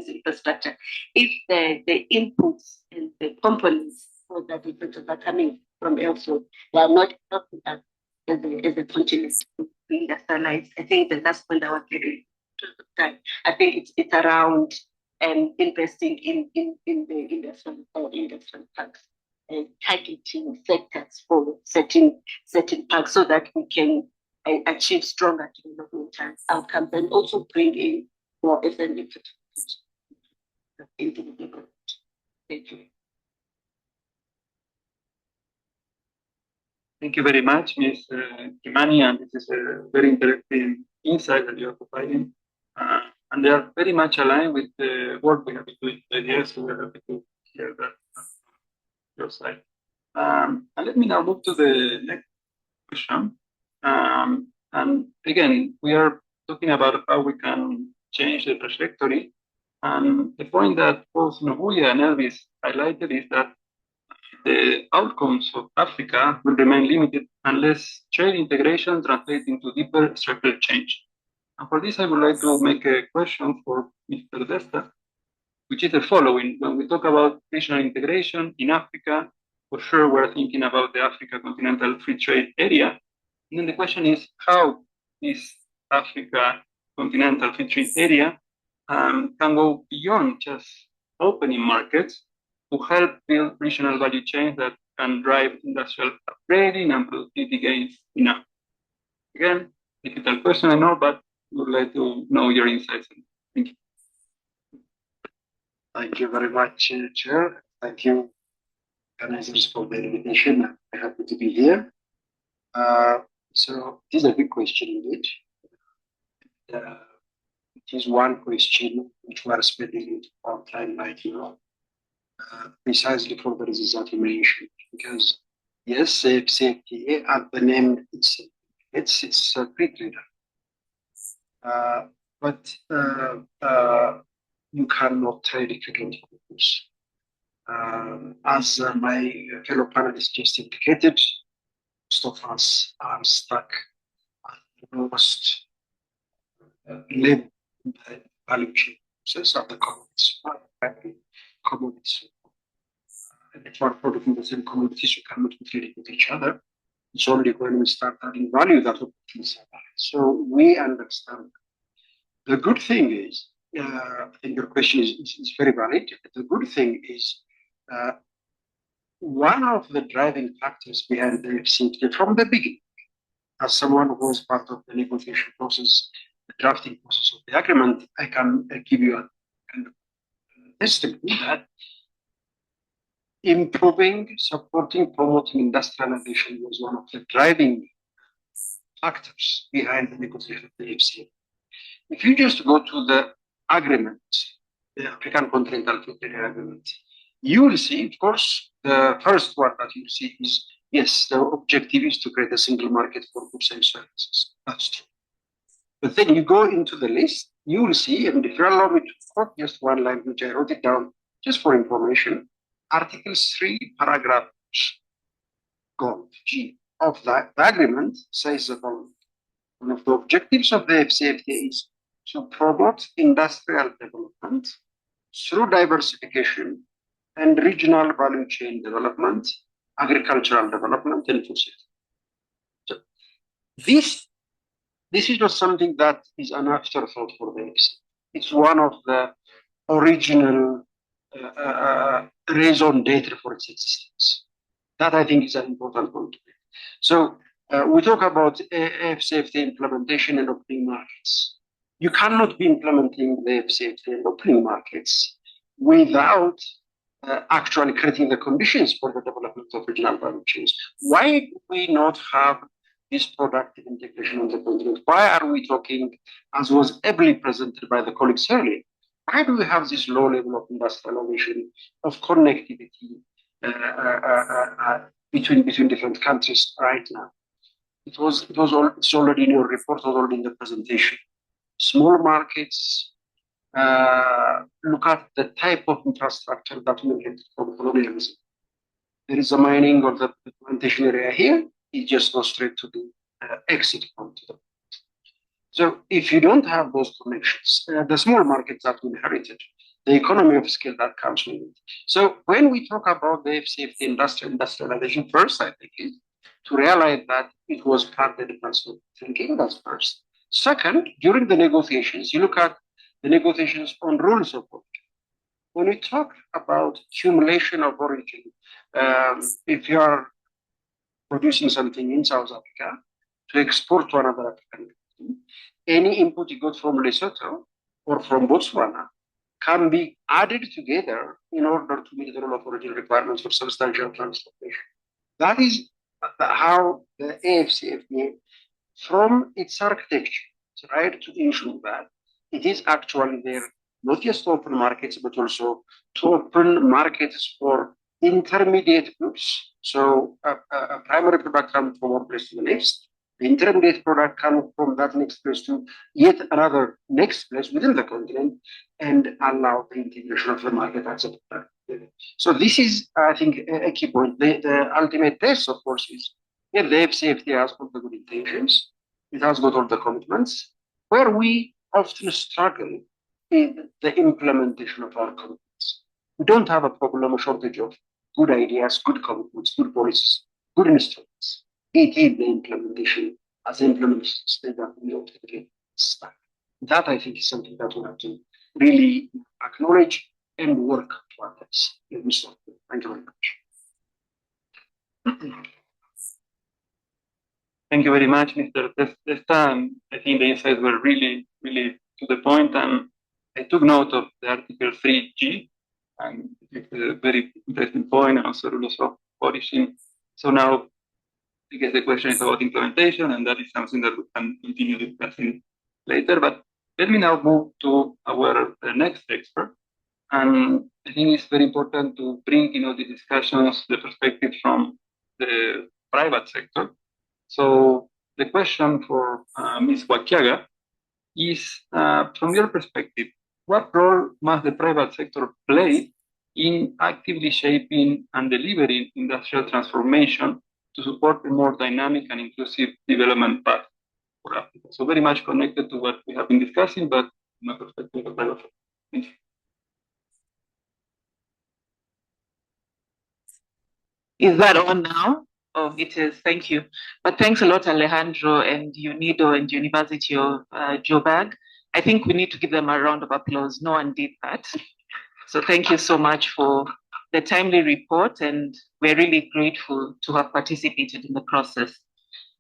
Speaker 6: infrastructure. If the inputs and the components for that infrastructure are coming from elsewhere, they are not helping us as a continent to industrialize. I think the last point I was getting to, I think it's around investing in the industrial parks and targeting sectors for certain parks, so that we can achieve stronger development outcomes and also bring in more SME into the development. Thank you.
Speaker 1: Thank you very much, Ms. Kimani, and this is a very interesting insight that you are providing. And they are very much aligned with the work we have been doing today, so we're happy to hear that on your side. And let me now move to the next question. And again, we are talking about how we can change the trajectory. And the point that both Nobuya and Elvis highlighted is that the outcomes of Africa will remain limited unless trade integration translates into deeper structural change. And for this, I would like to make a question for Mr. Desta, which is the following. When we talk about regional integration in Africa, for sure we're thinking about the Africa Continental Free Trade Area. And then the question is how this Africa Continental Free Trade Area can go beyond just opening markets to help build regional value chains that can drive industrial upgrading and productivity gains in Africa. Again, difficult question, I know, but would like to know your insights. Thank you.
Speaker 3: Thank you very much, Chair. Thank you, organizers, for the invitation. I'm happy to be here. So this is a big question indeed. It is one question which we are spending our time right now, precisely for the reasons that you mentioned. Because yes, CFTA at the name it's a free trader. But you cannot trade equivalent goods. As my fellow panelists just indicated, most of us are stuck at most live in the value chain process of the commodities. And if we're producing the same commodities, you cannot be trading with each other. It's only when we start adding value that opportunities arise. So we understand. The good thing is, I think your question is very valid. The good thing is, one of the driving factors behind the FCFTA from the beginning, as someone who was part of the negotiation process the drafting process of the agreement, I can give you a kind of testimony that improving, supporting, promoting industrialization was one of the driving factors behind the negotiation of the FCA. If you just go to the agreement, the African Continental Free Trade Agreement, you will see, of course, the first one that you see is, yes, the objective is to create a single market for goods and services. That's true. But then you go into the list, you will see, and if you allow me to quote just one line, which I wrote it down just for information, Article 3, paragraph G of the agreement says the following. One of the objectives of the FCFTA is to promote industrial development through diversification and regional value chain development, agricultural development, and food safety. So this is not something that is an afterthought for the FCFTA. It's one of the original raison d'etre for its existence. That I think is an important point. So we talk about FCFTA implementation and opening markets. You cannot be implementing the FCFTA and opening markets without actually creating the conditions for the development of regional value chains. Why do we not have this productive integration on the continent? Why are we talking, as was ably presented by the colleagues earlier, why do we have this low level of industrialization, of connectivity between different countries right now? It's already in your report, already in the presentation. Small markets, look at the type of infrastructure that we inherited from colonialism. There is a mining of the plantation area here, it just goes straight to the exit point. So if you don't have those connections, the small markets that we inherited, the economy of scale that comes with it. So when we talk about the FCFTA industrialization, first, I think, is to realize that it was part of the principle thinking, that's first. Second, during the negotiations, you look at the negotiations on rules of origin. When we talk about accumulation of origin, if you are producing something in South Africa to export to another African country, any input you got from Lesotho or from Botswana can be added together in order to meet the rule of origin requirements for substantial transportation. That is how the AFCFTA, from its architecture, tried to ensure that it is actually there, not just to open markets, but also to open markets for intermediate goods. So a primary product comes from one place to the next. The intermediate product comes from that next place to yet another next place within the continent and allow the integration of the market as a product. So this is, I think, a key point. The ultimate test, of course, is the FCFTA has got the good intentions. It has got all the commitments. Where we often struggle in the implementation of our commitments. We don't have a problem, a shortage of good ideas, good commitments, good policies, good instruments. It is the implementation as implementation state that we ought to get stuck. That, I think, is something that we have to really acknowledge and work towards this. Thank you very much.
Speaker 1: Thank you very much, Mr. Testa. I think the insights were really to the point, and I took note of the Article 3G, and it's a very interesting point, and also rules of origin. So now, I guess the question is about implementation, and that is something that we can continue discussing later. But let me now move to our next expert. And I think it's very important to bring, the discussions, the perspective from the private sector. So the question for Ms. Wakiaga is, from your perspective, what role must the private sector play in actively shaping and delivering industrial transformation to support a more dynamic and inclusive development path for Africa? So very much connected to what we have been discussing, but from a perspective of private sector. Thank you.
Speaker 7: Is that on now? Oh, it is. Thank you. But thanks a lot, Alejandro and UNIDO and University of Joburg. I think we need to give them a round of applause. No one did that. So thank you so much for the timely report, and we're really grateful to have participated in the process.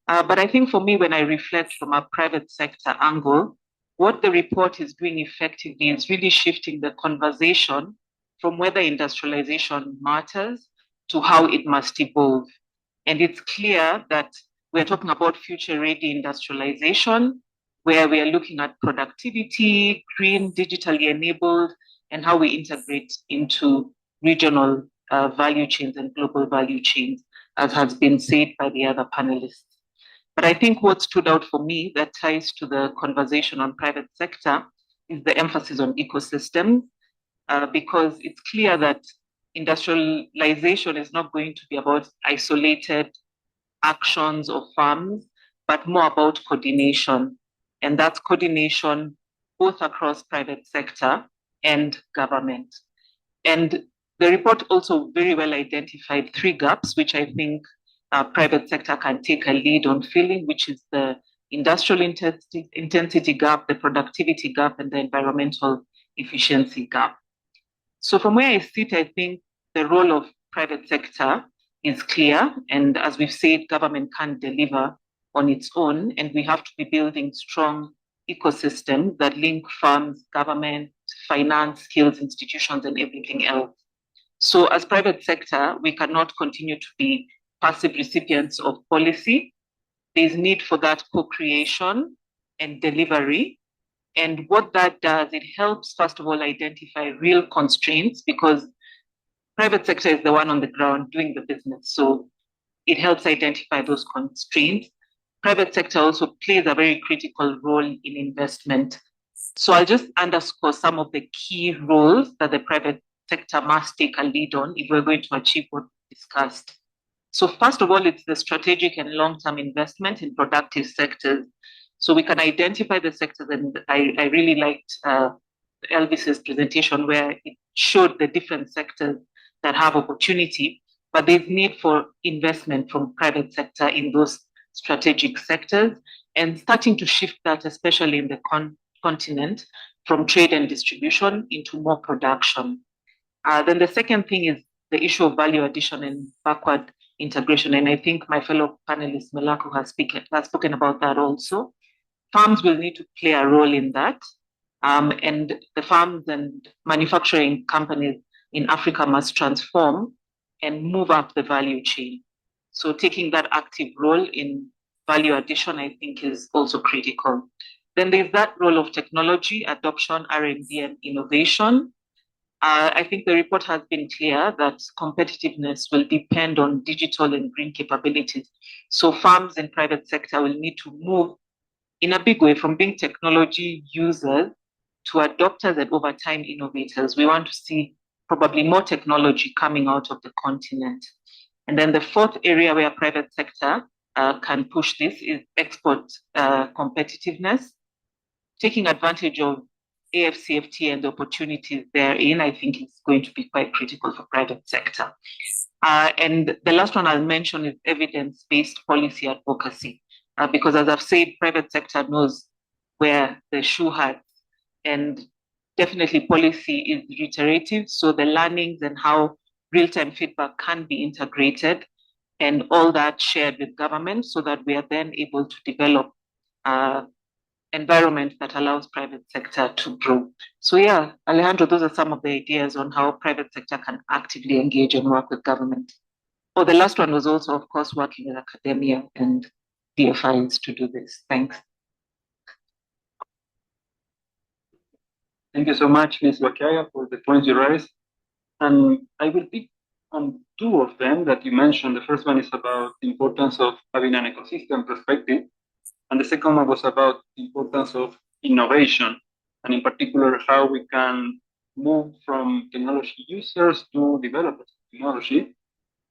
Speaker 7: But I think for me, when I reflect from a private sector angle, what the report is doing effectively is really shifting the conversation from whether industrialization matters to how it must evolve. And it's clear that we're talking about future-ready industrialization, where we are looking at productivity, green, digitally enabled, and how we integrate into regional value chains and global value chains, as has been said by the other panelists. But I think what stood out for me that ties to the conversation on private sector is the emphasis on ecosystems, because it's clear that industrialization is not going to be about isolated actions or farms, but more about coordination. And that's coordination both across private sector and government. And the report also very well identified 3 gaps, which I think private sector can take a lead on filling, which is the industrial intensity gap, the productivity gap, and the environmental efficiency gap. So from where I sit, I think the role of private sector is clear. And as we've said, government can't deliver on its own, and we have to be building strong ecosystems that link farms, government, finance, skills, institutions, and everything else. So as private sector, we cannot continue to be passive recipients of policy. There's need for that co-creation and delivery. And what that does, it helps, first of all, identify real constraints, because private sector is the one on the ground doing the business. So it helps identify those constraints. Private sector also plays a very critical role in investment. So I'll just underscore some of the key roles that the private sector must take a lead on if we're going to achieve what we discussed. So first of all, it's the strategic and long-term investment in productive sectors. So we can identify the sectors, and I really liked Elvis's presentation where it showed the different sectors that have opportunity, but there's need for investment from private sector in those strategic sectors, and starting to shift that, especially in the continent, from trade and distribution into more production. Then the second thing is the issue of value addition and backward integration. And I think my fellow panelist, Malako, has spoken about that also. Farms will need to play a role in that. And the farms and manufacturing companies in Africa must transform and move up the value chain. So taking that active role in value addition, I think, is also critical. Then there's that role of technology, adoption, R&D, and innovation. I think the report has been clear that competitiveness will depend on digital and green capabilities. So farms and private sector will need to move in a big way from being technology users to adopters and over time innovators. We want to see probably more technology coming out of the continent. And then the fourth area where private sector can push this is export competitiveness, taking advantage of AFCFT and the opportunities therein. I think is going to be quite critical for private sector. And the last one I'll mention is evidence-based policy advocacy, because as I've said, private sector knows where the shoe hurts, and definitely policy is reiterative. So the learnings and how real-time feedback can be integrated and all that shared with government, so that we are then able to develop environment that allows private sector to grow. So yeah, Alejandro, those are some of the ideas on how private sector can actively engage and work with government. Oh, the last one was also, of course, working with academia and DFIs to do this. Thanks.
Speaker 1: Thank you so much, Ms. Wakiaga, for the points you raised. And I will pick on 2 of them that you mentioned. The first one is about the importance of having an ecosystem perspective. And the second one was about the importance of innovation, and in particular, how we can move from technology users to developers of technology.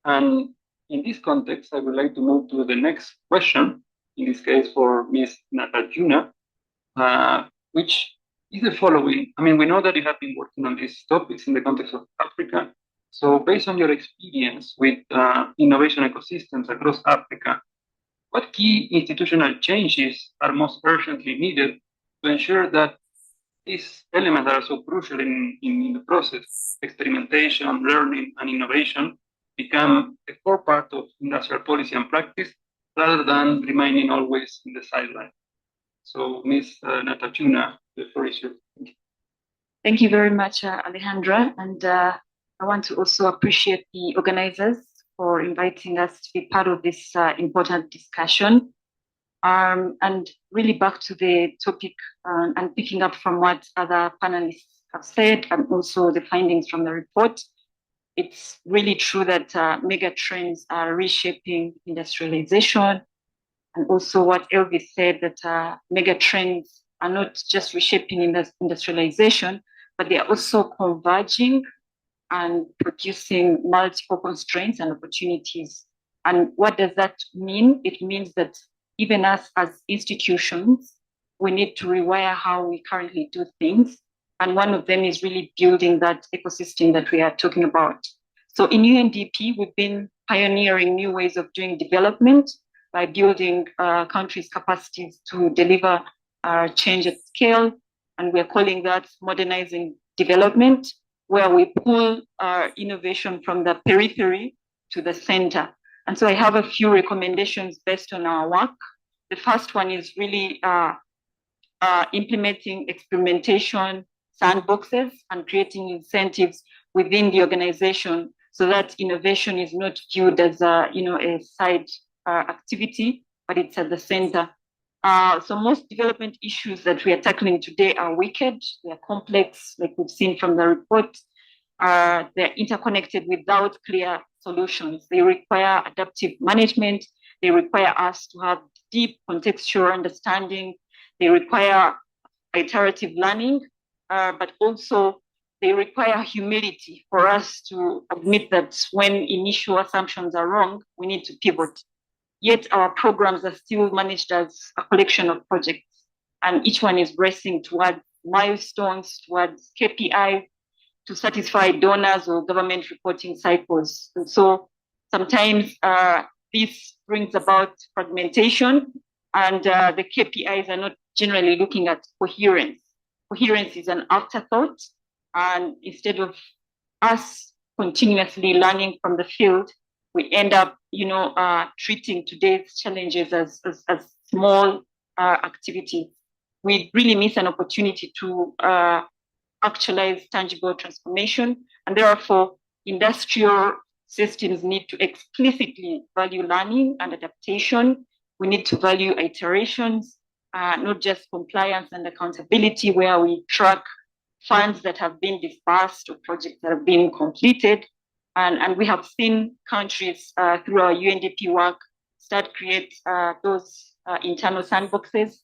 Speaker 1: And in this context, I would like to move to the next question, in this case for Ms. Nagarjuna, which is the following. I mean, we know that you have been working on these topics in the context of Africa. So based on your experience with innovation ecosystems across Africa, what key institutional changes are most urgently needed to ensure that these elements that are so crucial in the process, experimentation, learning, and innovation, become a core part of industrial policy and practice, rather than remaining always in the sideline? So, Ms. Natatuna, the floor is yours.
Speaker 8: Thank you very much, Alejandra. And I want to also appreciate the organizers for inviting us to be part of this important discussion. And really back to the topic and picking up from what other panelists have said and also the findings from the report, it's really true that mega trends are reshaping industrialization. And also what Elvis said, that mega trends are not just reshaping industrialization, but they are also converging and producing multiple constraints and opportunities. And what does that mean? It means that even us as institutions, we need to rewire how we currently do things. And one of them is really building that ecosystem that we are talking about. So in UNDP, we've been pioneering new ways of doing development by building countries' capacities to deliver change at scale. And we're calling that modernizing development, where we pull our innovation from the periphery to the center. And so I have a few recommendations based on our work. The first one is really implementing experimentation sandboxes and creating incentives within the organization so that innovation is not viewed as a side activity, but it's at the center. So most development issues that we are tackling today are wicked, they are complex, like we've seen from the report. They're interconnected without clear solutions. They require adaptive management. They require us to have deep contextual understanding. They require iterative learning, but also they require humility for us to admit that when initial assumptions are wrong, we need to pivot. Yet our programs are still managed as a collection of projects, and each one is racing towards milestones, towards KPI, to satisfy donors or government reporting cycles. And so sometimes this brings about fragmentation, and the KPIs are not generally looking at coherence. Coherence is an afterthought, and instead of us continuously learning from the field, we end up, treating today's challenges as small activities. We really miss an opportunity to actualize tangible transformation, and therefore industrial systems need to explicitly value learning and adaptation. We need to value iterations, not just compliance and accountability, where we track funds that have been disbursed or projects that have been completed. And we have seen countries through our UNDP work start create those internal sandboxes,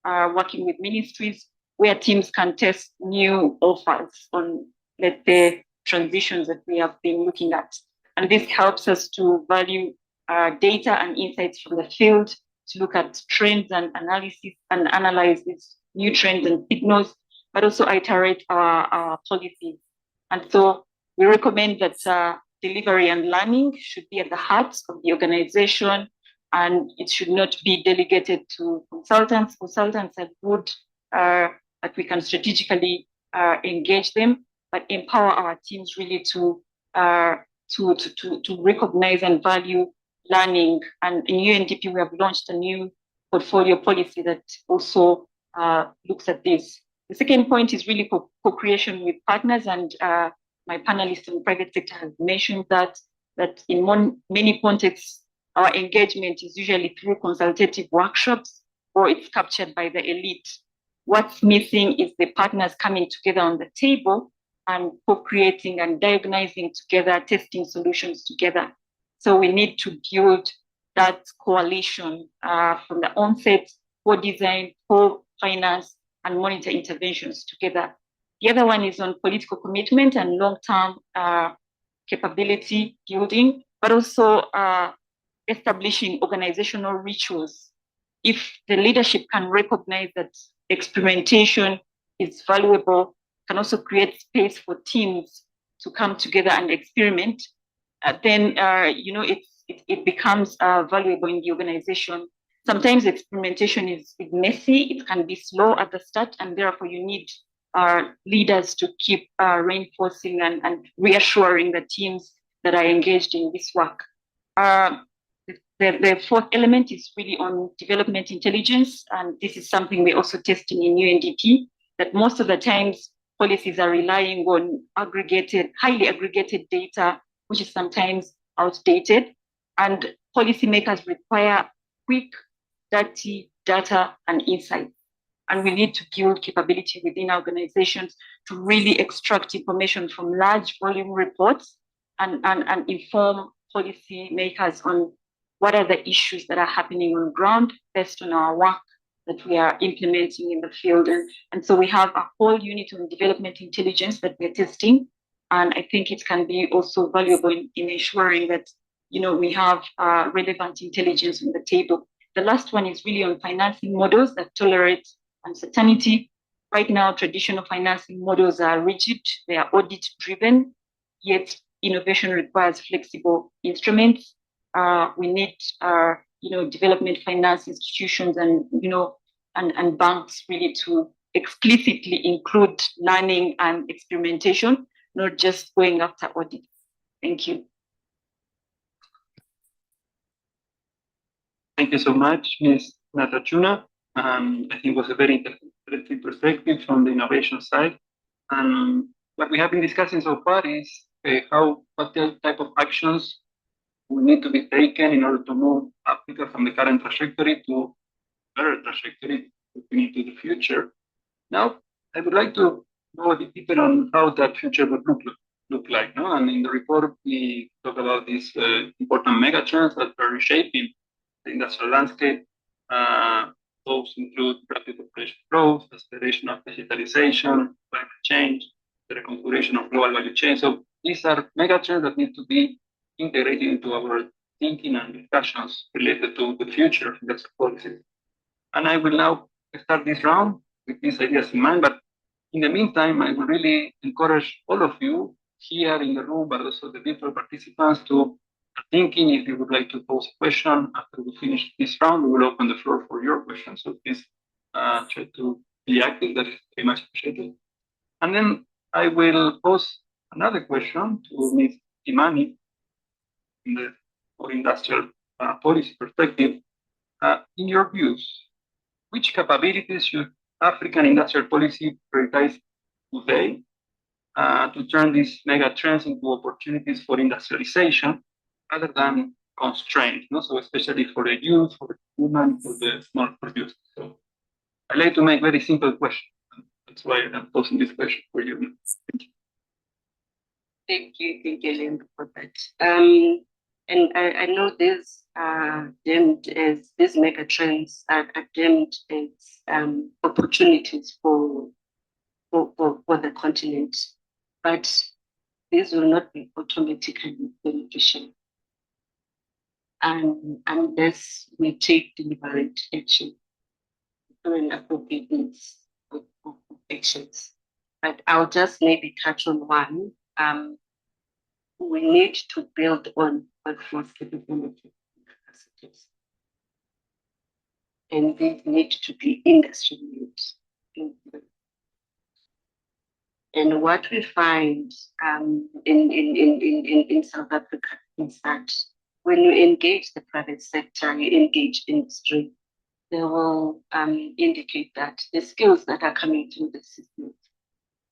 Speaker 8: working with ministries where teams can test new offers on, let's say, transitions that we have been looking at. And this helps us to value data and insights from the field, to look at trends and analysis and analyze these new trends and signals, but also iterate our policies. And so we recommend that delivery and learning should be at the heart of the organization, and it should not be delegated to consultants. Consultants are good, that we can strategically engage them, but empower our teams really to recognize and value learning. And in UNDP, we have launched a new portfolio policy that also looks at this. The second point is really co-creation with partners, and my panelists in the private sector have mentioned that in many contexts, our engagement is usually through consultative workshops, or it's captured by the elite. What's missing is the partners coming together on the table and co-creating and diagnosing together, testing solutions together. So we need to build that coalition from the onset, co-design, co-finance, and monitor interventions together. The other one is on political commitment and long-term capability building, but also establishing organizational rituals. If the leadership can recognize that experimentation is valuable, can also create space for teams to come together and experiment, then it becomes valuable in the organization. Sometimes experimentation is messy, it can be slow at the start, and therefore you need leaders to keep reinforcing and reassuring the teams that are engaged in this work. The The fourth element is really on development intelligence, and this is something we're also testing in UNDP, that most of the times policies are relying on highly aggregated data, which is sometimes outdated, and policymakers require quick, dirty data and insights. And we need to build capability within organizations to really extract information from large volume reports and inform policymakers on what are the issues that are happening on ground based on our work that we are implementing in the field. And so we have a whole unit on development intelligence that we're testing. And I think it can be also valuable in ensuring that, we have relevant intelligence on the table. The last one is really on financing models that tolerate uncertainty. Right now, traditional financing models are rigid, they are audit driven, yet innovation requires flexible instruments. We need development finance institutions and banks really to explicitly include learning and experimentation, not just going after audits. Thank you.
Speaker 1: Thank you so much, Ms. Natachuna. I think it was a very interesting perspective from the innovation side. And what we have been discussing so far is what type of actions will need to be taken in order to move Africa from the current trajectory to better trajectory into the future. Now, I would like to go a bit deeper on how that future would look like. No? And in the report, we talk about these important megatrends that are reshaping the industrial landscape. Those include rapid population growth, acceleration of digitalization, climate change, the reconfiguration of global value chain. So these are megatrends that need to be integrated into our thinking and discussions related to the future of industrial policy. And I will now start this round with these ideas in mind. But in the meantime, I would really encourage all of you here in the room, but also the virtual participants, to thinking. If you would like to pose a question after we finish this round, we will open the floor for your questions. So please try to be active. That is very much appreciated. And then I will pose another question to Ms. Imani in the more industrial policy perspective. In your views, which capabilities should African industrial policy prioritize today to turn these mega trends into opportunities for industrialization rather than constraints? So especially for the youth, for the women, for the small producers. So I like to make very simple questions. That's why I'm posing this question for you.
Speaker 6: Thank you, Linda, for that. And I know these are deemed as, these mega trends are deemed as opportunities for the continent, but these will not be automatically beneficial unless we take deliberate action during appropriateness of actions. But I'll just maybe touch on one. We need to build on workforce capability capacities. And these need to be industry-led. And what we find in South Africa is that when you engage the private sector, you engage industry, they will indicate that the skills that are coming through the system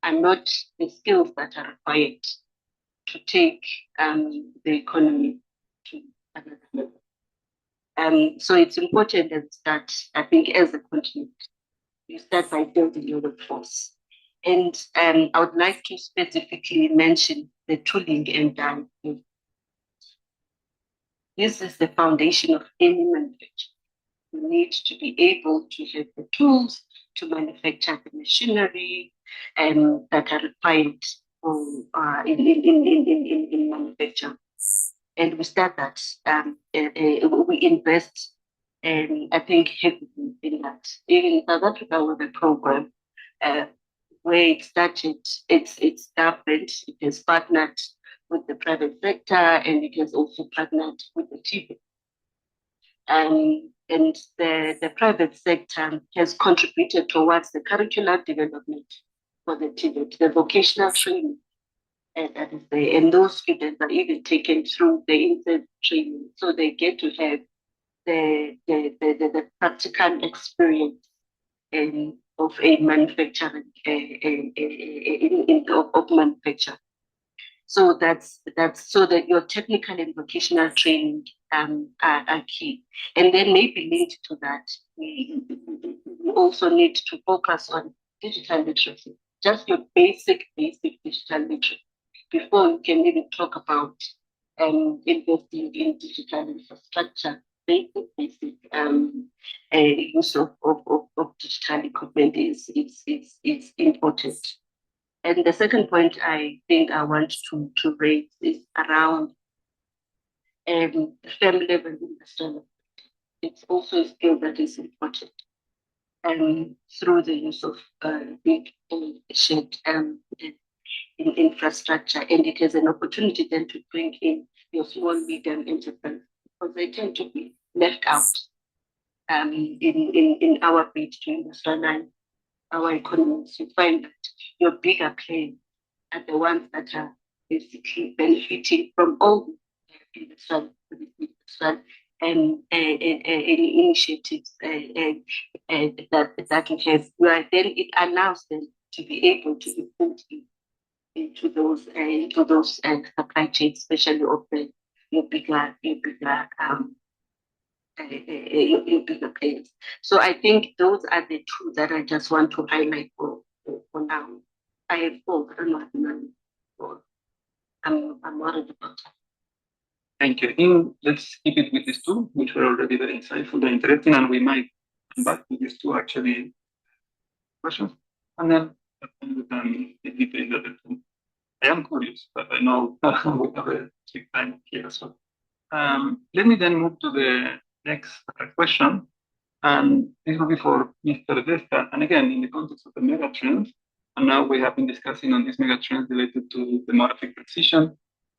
Speaker 6: are not the skills that are required to take the economy to another level. So it's important that I think as a continent, you start by building your workforce. And I would like to specifically mention the tooling and dye. This is the foundation of any manufacturer. You need to be able to have the tools to manufacture the machinery that are required in manufacture. And we start that. We invest, I think, heavily in that. Even in South Africa, with the program, where it started, it's government, it has partnered with the private sector, and it has also partnered with the TV. And the private sector has contributed towards the curricular development for the TVET, the vocational training that is there. And those students are even taken through the instant training. So they get to have the practical experience of a manufacturing of manufacture. So that's so that your technical and vocational training are key. And then maybe linked to that, we also need to focus on digital literacy, just your basic digital literacy, before you can even talk about investing in digital infrastructure. Basic use of digital equipment is important. And the second point I think I want to raise is around firm level industrial. It's also a skill that is important. And through the use of big shared in infrastructure, and it is an opportunity then to bring in your small medium enterprise, because they tend to be left out in our bid to industrialize our economies. You find that your bigger players are the ones that are basically benefiting from all the industrial and initiatives that we have. Well, then it allows them to be able to be put into those supply chains, especially of your bigger players. So I think those are the two that I just want to highlight for now. I have four, I don't know. I'm worried about that.
Speaker 1: Thank you. I think let's keep it with these two, which were already very insightful and interesting, and we might come back to these two actually questions, and then we can get deeper into the two. I am curious, but I know we have a strict time here. So let me then move to the next question, and this will be for Mr. Desta. And again, in the context of the megatrends, and now we have been discussing on these megatrends related to demographic transition.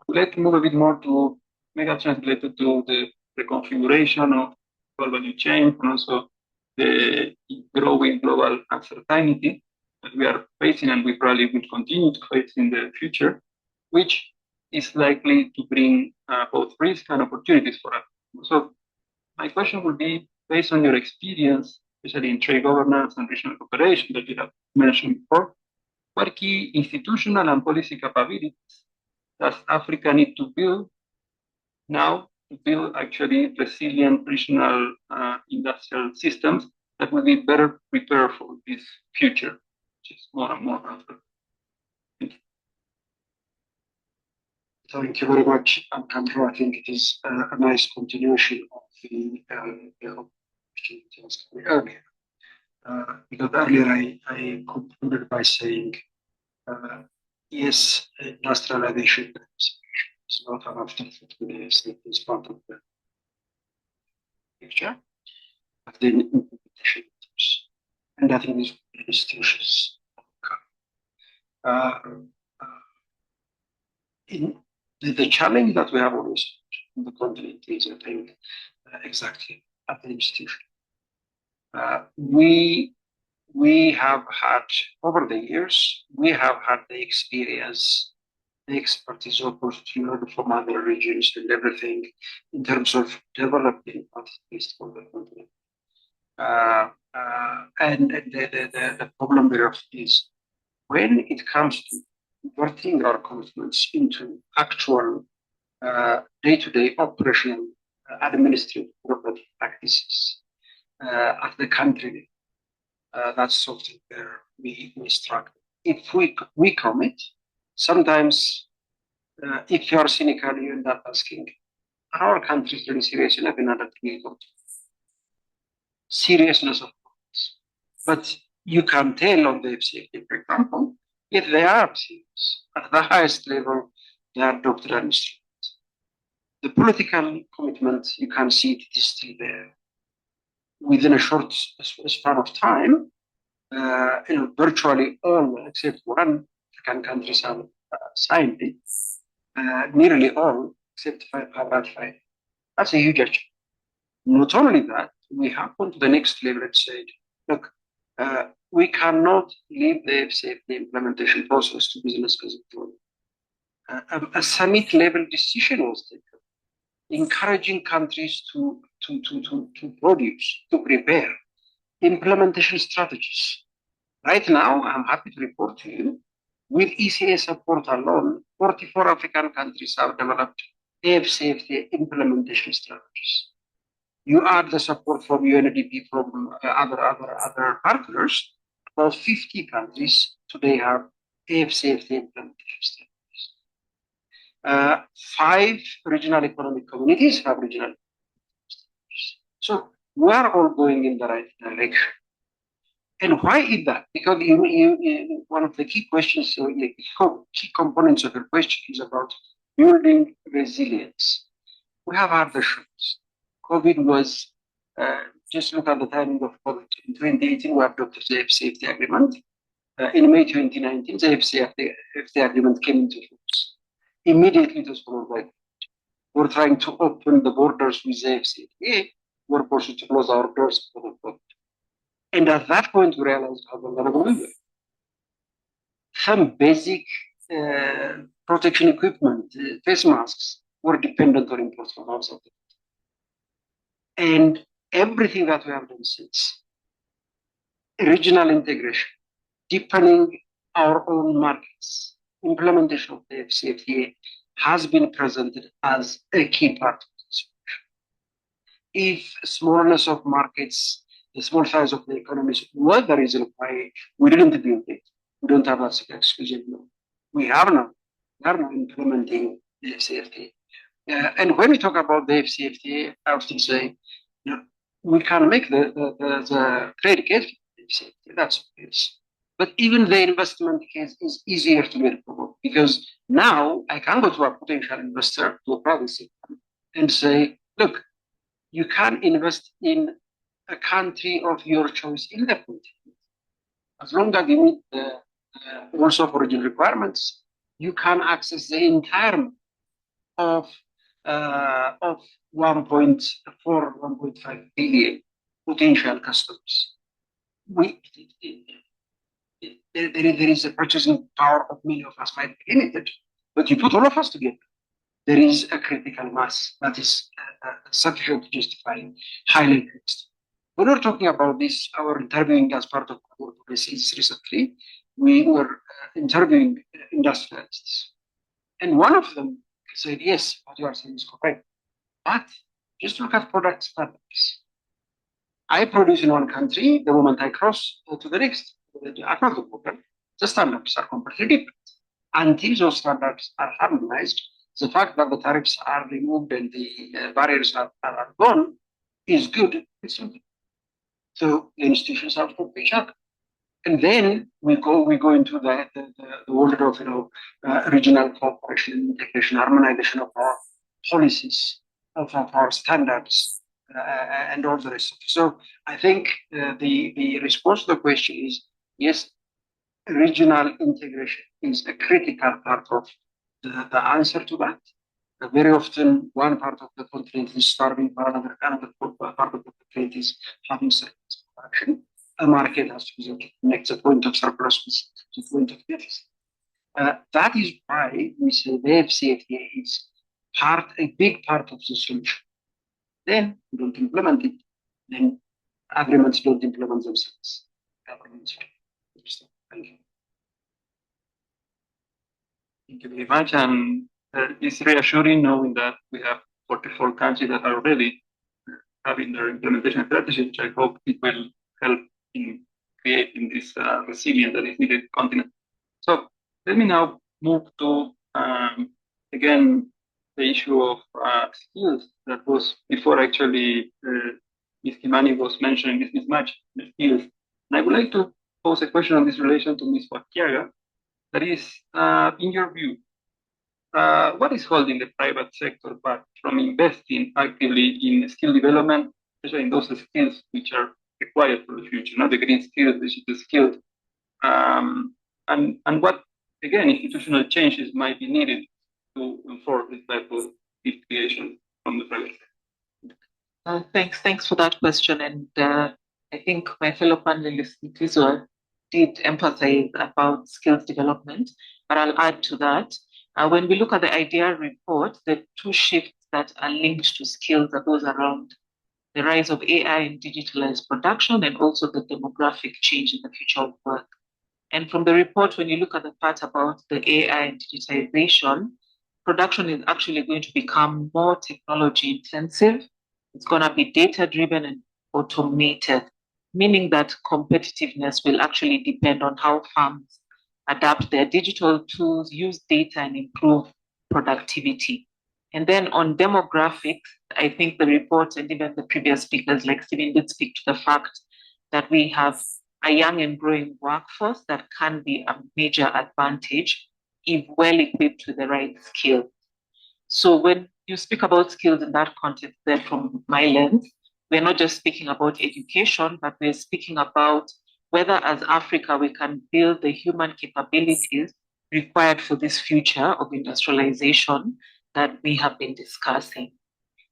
Speaker 1: I'd like to move a bit more to megatrends related to the reconfiguration of global value chain, and also the growing global uncertainty that we are facing, and we probably will continue to face in the future, which is likely to bring both risk and opportunities for us. So my question would be, based on your experience, especially in trade governance and regional cooperation that you have mentioned before, what key institutional and policy capabilities does Africa need to build now to build actually resilient regional industrial systems that will be better prepared for this future, which is more and more uncertain?
Speaker 3: Thank you very much, Alejandro. I think it is a nice continuation of the question that was earlier. Because earlier I concluded by saying, yes, industrialization is not an afterthought, it's part of the future, but then implementation matters. And I think these institutions in the challenge that we have always in the continent is, I think, exactly at the institution. We have had, over the years, we have had the experience, the expertise of course to learn from other regions and everything in terms of developing pathways for the continent. And the problem there is when it comes to converting our commitments into actual day-to-day operational administrative practices at the country, that's something where we struggle. If we commit, sometimes if you are cynical, you end up asking, are our countries really serious enough in order to be able to? Seriousness of course. But you can tell on the FCFD, for example, if they are serious at the highest level, they are doctoral instruments. The political commitment, you can see it is still there. Within a short span of time, virtually all, except one African countries have signed it. Nearly all, except 5, have ratified. That's a huge achievement. Not only that, we have gone to the next level and said, look, we cannot leave the FCFD implementation process to business as usual. A summit level decision was taken encouraging countries to produce, to prepare implementation strategies. Right now, I'm happy to report to you, with ECA support alone, 44 African countries have developed AFCFTA implementation strategies. You add the support from UNDP, from other partners, about 50 countries today have AFCFTA implementation strategies. 5 regional economic communities have regional strategies. So we are all going in the right direction. And why is that? Because one of the key questions, key components of your question is about building resilience. We have other shocks. COVID was, just look at the timing of COVID. In 2018, we adopted the FCFTA agreement. In May 2019, the FCFTA agreement came into force. Immediately, it was followed by COVID. We're trying to open the borders with the FCFTA. We're forced to close our doors for the COVID. And at that point, we realized how vulnerable we were. Some basic protection equipment, face masks, were dependent on imports from outside. And everything that we have done since, regional integration, deepening our own markets, implementation of the FCFTA has been presented as a key part of the solution. If smallness of markets, the small size of the economies was the reason why we didn't build it, we don't have that exclusive law. We are now implementing the FCFTA. And when we talk about the FCFTA, I often say, we can make the trade case for the FCFTA, that's obvious. But even the investment case is easier to get approved, because now I can go to a potential investor, to a private sector, and say, look, you can invest in a country of your choice in the continent. As long as you meet the rules of origin requirements, you can access the entire of 1.4, 1.5 billion potential customers. There is a purchasing power of many of us might be limited, but you put all of us together, there is a critical mass that is sufficient to justify highly increased. When we're talking about this, our interviewing as part of our policies recently, we were interviewing industrialists. And one of them said, yes, what you are saying is correct. But just look at product standards. I produce in one country, the moment I cross to the next, across the border, the standards are completely different. Until those standards are harmonized, the fact that the tariffs are removed and the barriers are gone is good. It's okay. So the institutions have to each other. And then we go into the world of regional cooperation, integration, harmonization of our policies, of our standards, and all the rest of it. So I think the response to the question is yes, regional integration is a critical part of the answer to that. Very often, one part of the continent is starving, while another part of the continent is having surplus production. A market has to be connect the point of surplus with the point of deficit. That is why we say the FCFTA is a big part of the solution. Then we don't implement it, then agreements don't implement themselves. Governments. Thank you.
Speaker 1: Thank you very much. And it's reassuring knowing that we have 44 countries that are already having their implementation strategy, which I hope it will help in creating this resilience that is needed continent. So let me now move to, again, the issue of skills that was before actually Ms. Kimani was mentioning this mismatch in skills. And I would like to pose a question on this relation to Ms. Wakiaga. That is, in your view, what is holding the private sector back from investing actively in skill development, especially in those skills which are required for the future, not the green skills, the digital skills, and what, again, institutional changes might be needed to enforce this type of creation from the private sector?
Speaker 7: Thanks for that question. And I think my fellow panelists did emphasize about skills development, but I'll add to that. When we look at the IDEA report, the two shifts that are linked to skills that goes around the rise of AI and digitalized production, and also the demographic change in the future of work. And from the report, when you look at the part about the AI and digitization, production is actually going to become more technology intensive. It's going to be data driven and automated, meaning that competitiveness will actually depend on how firms adapt their digital tools, use data, and improve productivity. And then on demographics, I think the report and even the previous speakers like Stephen did speak to the fact that we have a young and growing workforce that can be a major advantage if well equipped with the right skills. So when you speak about skills in that context, then from my lens, we're not just speaking about education, but we're speaking about whether as Africa we can build the human capabilities required for this future of industrialization that we have been discussing.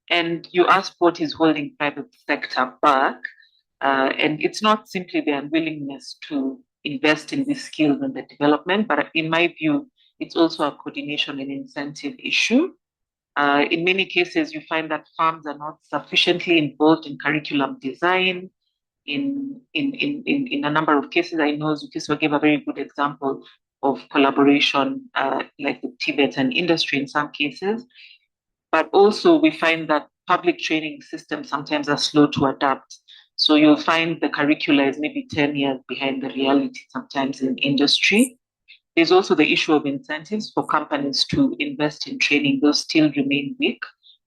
Speaker 7: And you asked what is holding private sector back, and it's not simply the unwillingness to invest in these skills and the development, but in my view, it's also a coordination and incentive issue. In many cases, you find that firms are not sufficiently involved in curriculum design. In a number of cases, I know Zukiswa gave a very good example of collaboration, like with Tibet and industry in some cases. But also we find that public training systems sometimes are slow to adapt. So you'll find the curricula is maybe 10 years behind the reality sometimes in industry. There's also the issue of incentives for companies to invest in training. Those still remain weak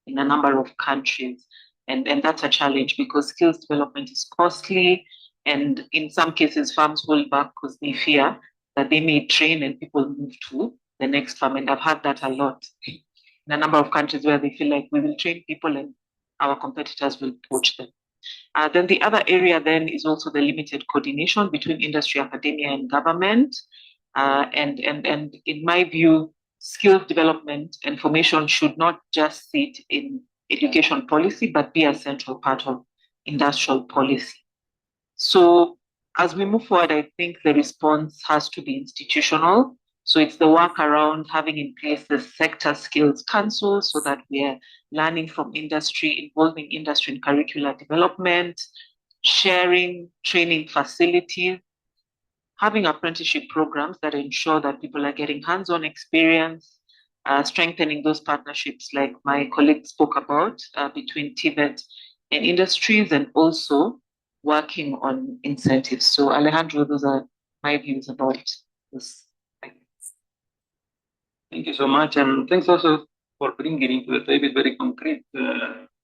Speaker 7: in a number of countries. And that's a challenge because skills development is costly. And in some cases, firms hold back because they fear that they may train and people move to the next firm. And I've had that a lot in a number of countries where they feel like we will train people and our competitors will poach them. Then the other area then is also the limited coordination between industry, academia, and government. And in my view, skills development and formation should not just sit in education policy, but be a central part of industrial policy. So as we move forward, I think the response has to be institutional. So it's the work around having in place the sector skills council so that we are learning from industry, involving industry in curricular development, sharing training facilities, having apprenticeship programs that ensure that people are getting hands-on experience, strengthening those partnerships like my colleague spoke about between TVET and industries, and also working on incentives. So Alejandro, those are my views about this.
Speaker 1: Thank you so much, and thanks also for bringing into the table very concrete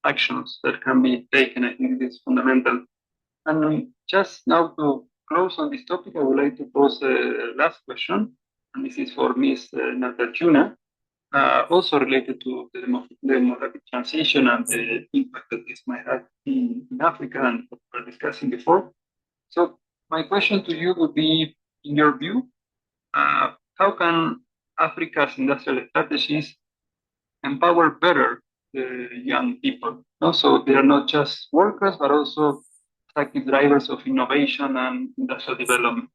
Speaker 1: actions that can be taken. I think it is fundamental. And just now to close on this topic, I would like to pose a last question, and this is for Ms. Nagarjuna, also related to the demographic transition and the impact that this might have in Africa and what we were discussing before. So my question to you would be, in your view, how can Africa's industrial strategies empower better the young people? Also, they are not just workers, but also active drivers of innovation and industrial development.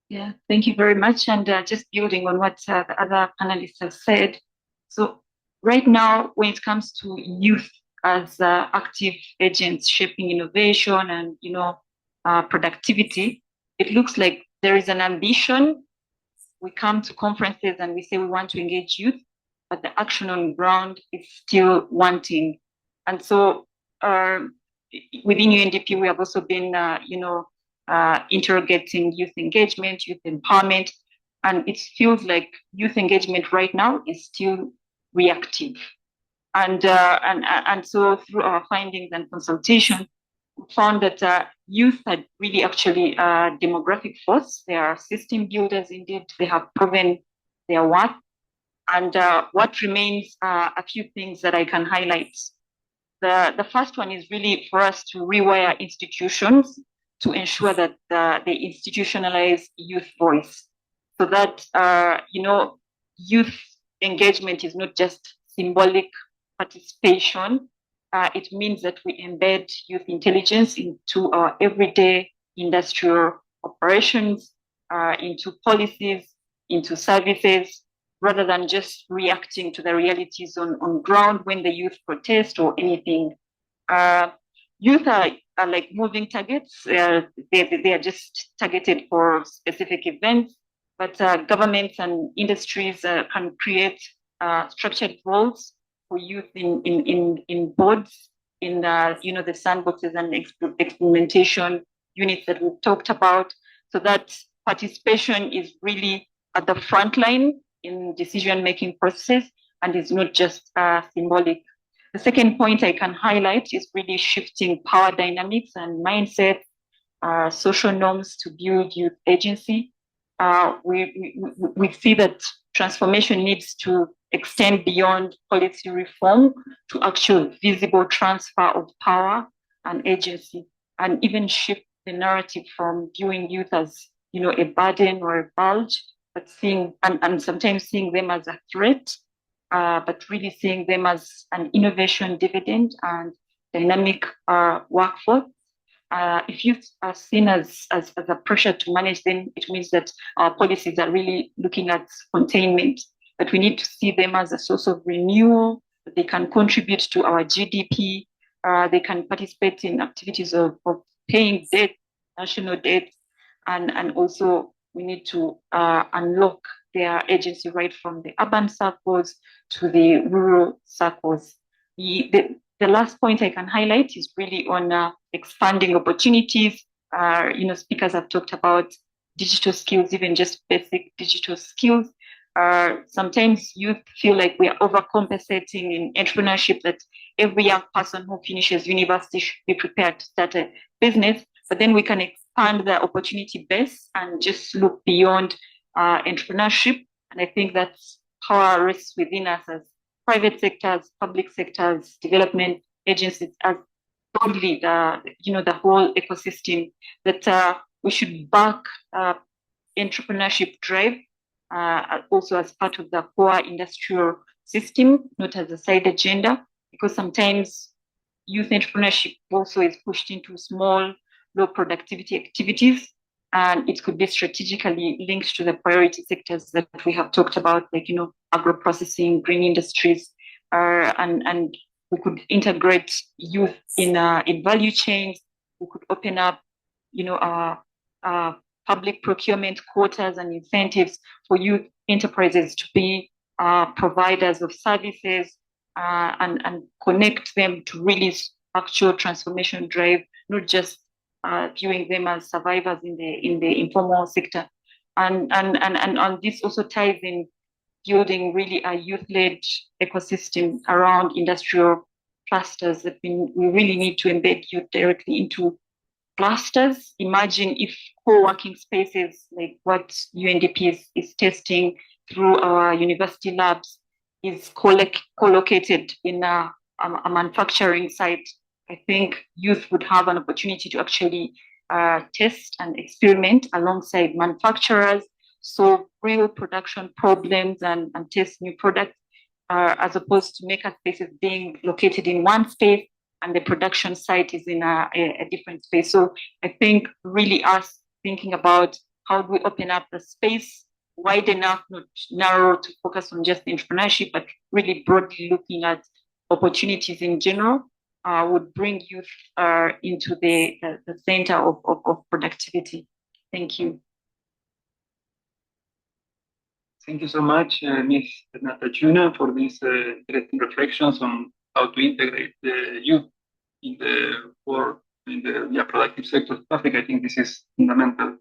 Speaker 8: Yeah, thank you very much. And just building on what the other panelists have said. So right now, when it comes to youth as active agents shaping innovation and, productivity, it looks like there is an ambition. We come to conferences and we say we want to engage youth, but the action on the ground is still wanting. And so within UNDP, we have also been, interrogating youth engagement, youth empowerment, and it feels like youth engagement right now is still reactive. And so through our findings and consultation, we found that youth are really actually a demographic force. They are system builders indeed. They have proven their worth. And what remains are a few things that I can highlight. The first one is really for us to rewire institutions to ensure that they institutionalize youth voice, so that youth engagement is not just symbolic participation. It means that we embed youth intelligence into our everyday industrial operations, into policies, into services, rather than just reacting to the realities on ground when the youth protest or anything. Youth are like moving targets. They are just targeted for specific events, but governments and industries can create structured roles for youth in boards, in the sandboxes and experimentation units that we've talked about, so that participation is really at the front line in decision-making process and is not just symbolic. The second point I can highlight is really shifting power dynamics and mindset, social norms to build youth agency. We see that transformation needs to extend beyond policy reform to actual visible transfer of power and agency, and even shift the narrative from viewing youth as a burden or a bulge, but seeing and sometimes seeing them as a threat, but really seeing them as an innovation dividend and dynamic workforce. If youth are seen as a pressure to manage, then it means that our policies are really looking at containment. But we need to see them as a source of renewal. They can contribute to our GDP. They can participate in activities of paying debt, national debt, and also we need to unlock their agency right from the urban circles to the rural circles. The last point I can highlight is really on expanding opportunities. Speakers have talked about digital skills, even just basic digital skills. Sometimes youth feel like we are overcompensating in entrepreneurship, that every young person who finishes university should be prepared to start a business, but then we can expand the opportunity base and just look beyond entrepreneurship. And I think that's power rests within us as private sectors, public sectors, development agencies, as broadly the whole ecosystem, that we should back entrepreneurship drive also as part of the core industrial system, not as a side agenda, because sometimes youth entrepreneurship also is pushed into small, low productivity activities, and it could be strategically linked to the priority sectors that we have talked about, like agro-processing, green industries, and we could integrate youth in value chains. We could open up, public procurement quotas and incentives for youth enterprises to be providers of services, and connect them to really actual transformation drive, not just viewing them as survivors in the informal sector. And this also ties in building really a youth-led ecosystem around industrial clusters, that we really need to embed youth directly into clusters. Imagine if co-working spaces like what UNDP is testing through our university labs is co-located in a manufacturing site. I think youth would have an opportunity to actually test and experiment alongside manufacturers, solve real production problems and test new products, as opposed to maker spaces being located in one space and the production site is in a different space. So I think really us thinking about how do we open up the space wide enough, not narrow to focus on just entrepreneurship, but really broadly looking at opportunities in general, would bring youth into the center of productivity. Thank you.
Speaker 1: Thank you so much, Ms. Natachuna, for these interesting reflections on how to integrate the youth in the work, in the productive sector of Africa. I think this is fundamental.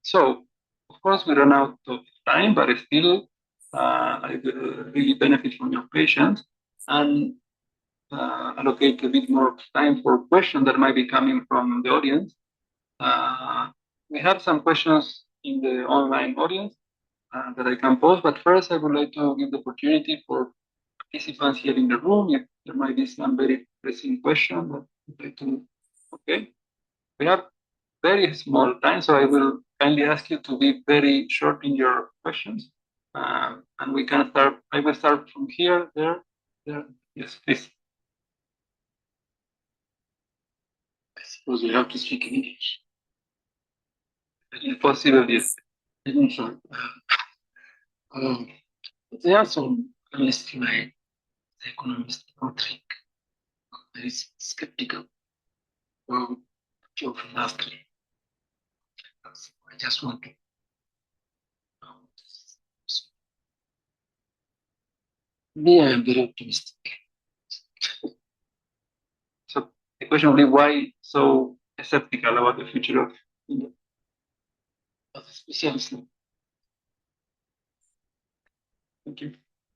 Speaker 1: So, of course, we run out of time, but still, I will really benefit from your patience and allocate a bit more time for questions that might be coming from the audience. We have some questions in the online audience that I can pose, but first I would like to give the opportunity for participants here in the room, if there might be some very pressing question that I'd like to. Okay, we have very small time, so I will kindly ask you to be very short in your questions, and we can start. I will start from here, there. Yes, please. I suppose we have to speak in English. If possible, yes.
Speaker 9: There are some analysts like the economist Patrick that is skeptical. Well, lastly, I just want to me, I am very optimistic.
Speaker 1: So the question will be why so skeptical about the future of India?
Speaker 9: Especially.
Speaker 1: Thank you.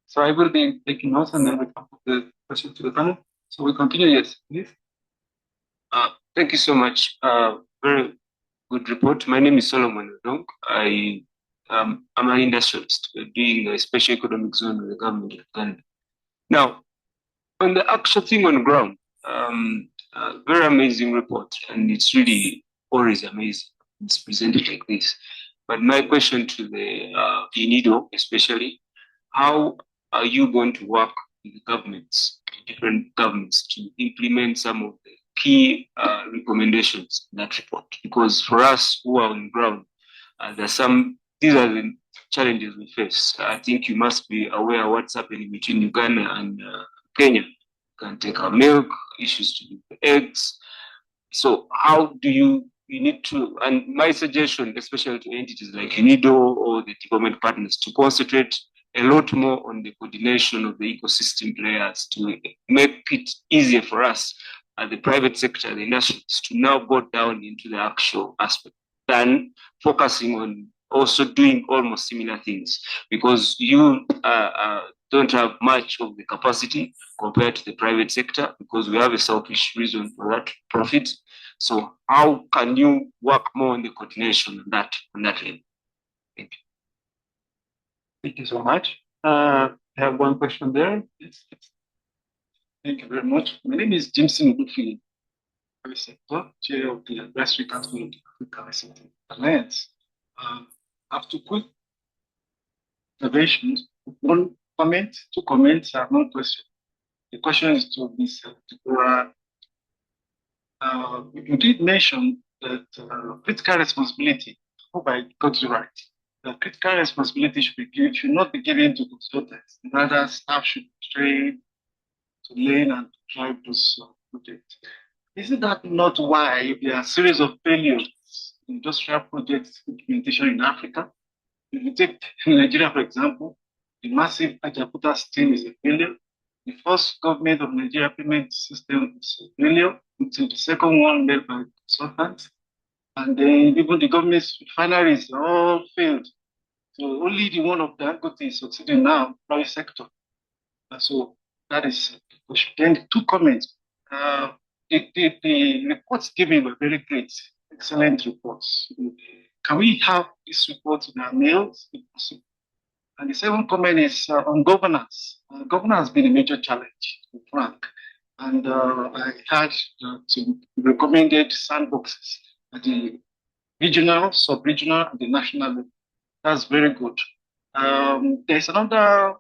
Speaker 1: So I will be taking notes and then we come to the question to the panel. So we continue, yes, please. Thank you so much. Very good report. My name is Solomon Odong. I'm an industrialist doing a special economic zone with the government of Uganda. Now, on the actual thing on ground, very amazing report, and it's really always amazing. It's presented like this. But my question to the UNIDO, especially, how are you going to work with the governments, different governments, to implement some of the key recommendations in that report? Because for us who are on ground, these are the challenges we face. I think you must be aware of what's happening between Uganda and Kenya. You can take our milk, issues to do with eggs. So how do you need to, and my suggestion, especially to entities like UNIDO or the development partners, to concentrate a lot more on the coordination of the ecosystem players to make it easier for us at the private sector, the industries, to now go down into the actual aspect than focusing on also doing almost similar things, because you don't have much of the capacity compared to the private sector, because we have a selfish reason for that profit. So how can you work more on the coordination on that level? Thank you. Thank you so much. I have one question there. Yes. Thank you very much. My name is Jimson Bufi, chair of the Advisory Council of the African Alliance. I have two quick observations. One comment, two comments, and one question. The question is to Ms. Tikura. You did mention that critical responsibility, I hope I got it right, that critical responsibility should not be given to consultants. Rather, staff should train to learn and to drive those projects. Isn't that not why there are a series of failures in industrial projects implementation in Africa? If you take Nigeria, for example, the massive Ajaputa scheme is a failure. The first government of Nigeria payment system is a failure, until the second one led by consultants. And then even the government's refineries all failed. So only the one of the Dangote is succeeding now, private sector. So that is the question. Then two comments. The reports given were very great, excellent reports. Can we have this report in our mails, if possible? And the second comment is on governance. Governance has been a major challenge, to be frank. And I had recommended sandboxes at the regional, sub-regional, and the national level. That's very good. There's another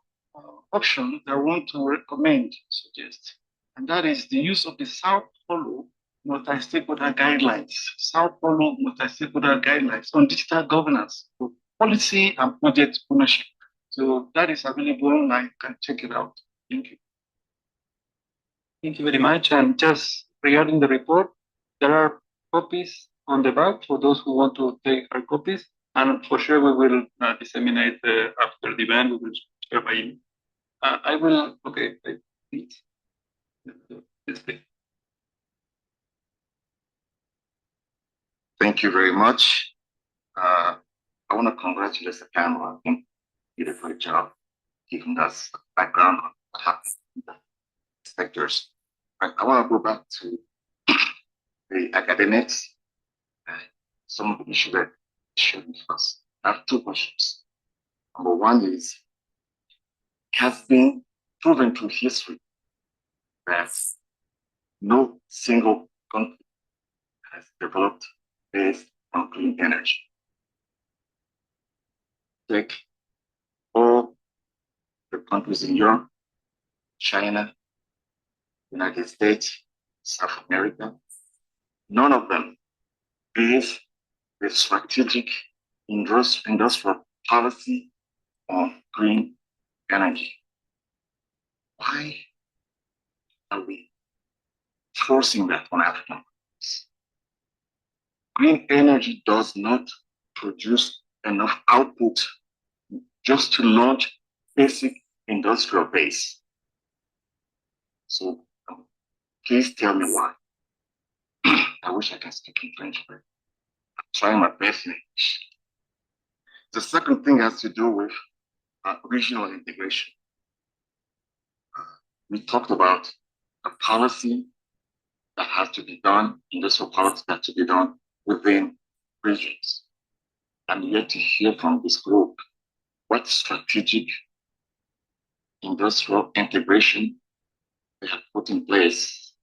Speaker 1: option that I want to recommend, suggest, and that is the use of the South Polo multi-stakeholder guidelines. South Polo multi-stakeholder guidelines on digital governance for policy and project ownership. So that is available online. You can check it out. Thank you. Thank you very much. And just regarding the report, there are copies on the back for those who want to take our copies. And for sure, we will disseminate after the event. We will share by email. I will, okay, please. Yes, please.
Speaker 10: Thank you very much. I want to congratulate the panel. I think you did a great job giving us background on what happened in the sectors. I want to go back to the academics and some of the issues that showed first. I have two questions. Number one is, it has been proven through history that no single country has developed based on clean energy. Take all the countries in Europe, China, United States, South America, none of them based the strategic industrial policy on green energy. Why are we forcing that on African countries? Green energy does not produce enough output just to launch basic industrial base. So please tell me why. I wish I can speak in French, but I'm trying my best in English. The second thing has to do with regional integration. We talked about a policy that has to be done, industrial policy that has to be done within regions. I'm yet to hear from this group what strategic industrial integration they have put in place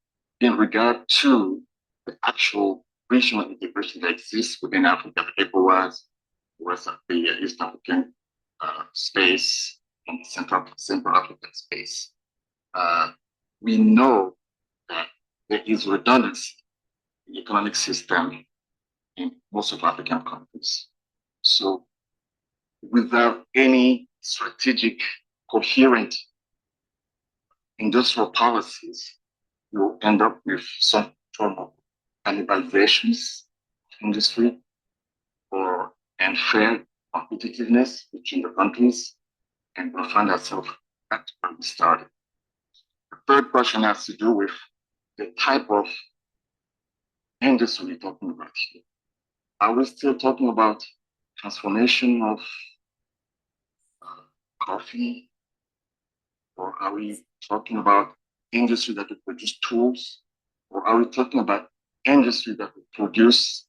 Speaker 10: in regard to the actual regional integration that exists within Africa, the ECOWAS, West Africa, East African space, and Central African space. We know that there is redundancy in the economic system in most of African countries. So without any strategic, coherent industrial policies, you'll end up with some form of cannibalizations of industry or unfair competitiveness between the countries, and we'll find ourselves at where we started. The third question has to do with the type of industry we're talking about here. Are we still talking about transformation of coffee? Or are we talking about industry that will produce tools? Or are we talking about industry that will produce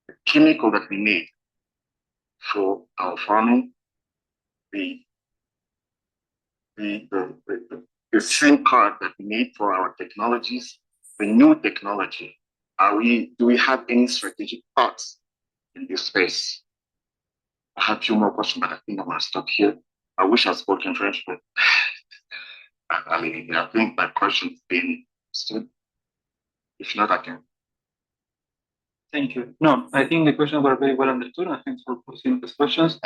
Speaker 10: the chemical that we need for our farming, the SIM card that we need for our technologies, the new technology? Do we have any strategic thoughts in this space? I have a few more questions, but I think I'm going to stop here. I wish I spoke in French, but I think my question's been understood. If not, I can.
Speaker 1: Thank you. No, I think the questions were very well understood, and thanks for posing these questions.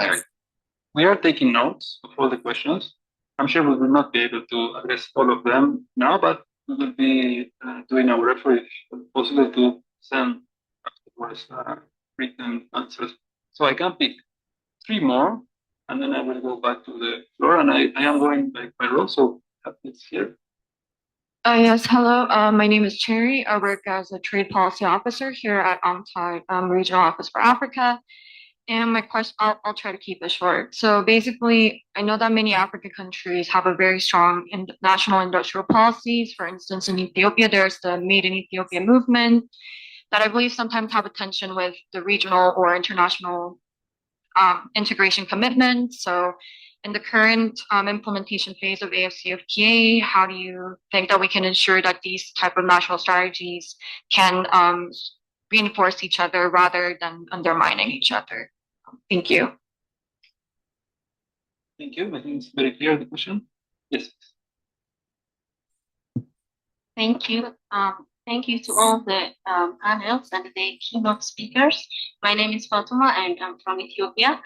Speaker 1: We are taking notes of all the questions. I'm sure we will not be able to address all of them now, but we will be doing our effort, if possible, to send afterwards written answers. So I can pick 3 more, and then I will go back to the floor, and I am going by row, so it's here.
Speaker 11: Yes, hello. My name is Cherry. I work as a trade policy officer here at UNIDO Regional Office for Africa. And my question, I'll try to keep it short. So basically, I know that many African countries have a very strong national industrial policies. For instance, in Ethiopia, there's the Made in Ethiopia movement that I believe sometimes have a tension with the regional or international integration commitment. So in the current implementation phase of AFCFTA, how do you think that we can ensure that these type of national strategies can reinforce each other rather than undermining each other? Thank you.
Speaker 1: Thank you. I think it's very clear, the question. Yes.
Speaker 12: Thank you. Thank you to all the panels and the keynote speakers. My name is Fatuma and I'm from Ethiopia.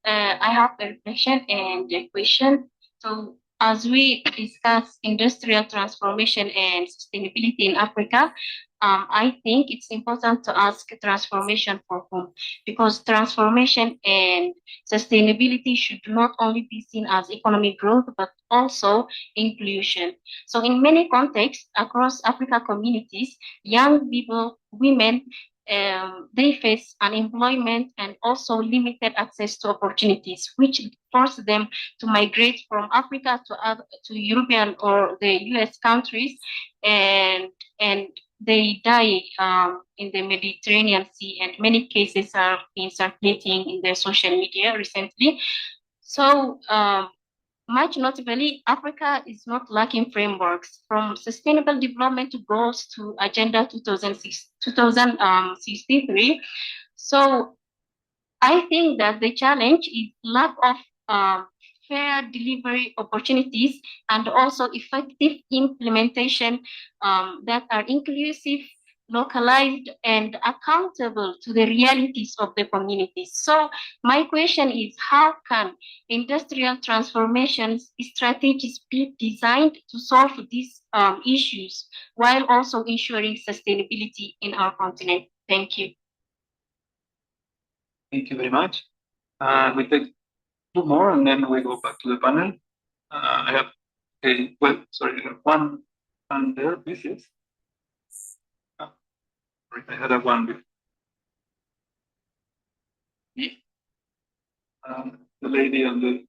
Speaker 12: I have a reflection and a question. So as we discuss industrial transformation and sustainability in Africa, I think it's important to ask transformation for whom, because transformation and sustainability should not only be seen as economic growth, but also inclusion. So in many contexts across Africa communities, young people, women, they face unemployment and also limited access to opportunities, which force them to migrate from Africa to European or the US countries, and they die in the Mediterranean Sea, and many cases are been circulating in the social media recently. So much notably, Africa is not lacking frameworks from sustainable development goals to Agenda 2063. So I think that the challenge is lack of fair delivery opportunities and also effective implementation that are inclusive localized, and accountable to the realities of the communities. So my question is, how can industrial transformations strategies be designed to solve these issues while also ensuring sustainability in our continent? Thank you.
Speaker 1: Thank you very much. We take two more and then we go back to the panel. I have one hand there, this is. I had a one before. The lady on the.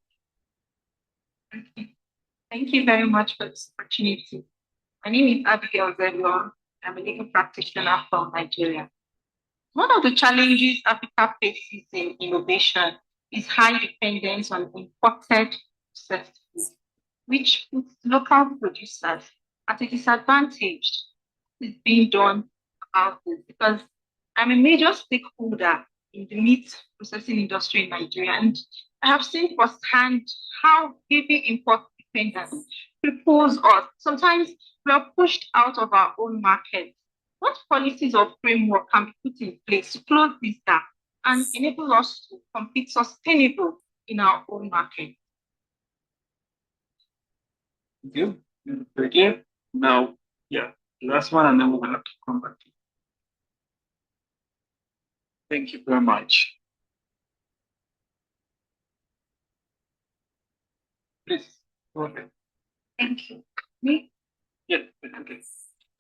Speaker 7: Thank you very much for this opportunity. My name is Abigail Zelon. I'm a legal practitioner from Nigeria. One of the challenges Africa faces in innovation is high dependence on imported processed food, which puts local producers at a disadvantage. What is being done about this? Because I'm a major stakeholder in the meat processing industry in Nigeria, and I have seen firsthand how heavy import dependence cripples us. Sometimes we are pushed out of our own market. What policies or framework can be put in place to close this gap and enable us to compete sustainable in our own market?
Speaker 1: Thank you. Very clear. Now, yeah, last one, and then we will have to come back to you. Thank you very much. Please, go ahead.
Speaker 12: Thank you. Me?
Speaker 1: Yes, okay.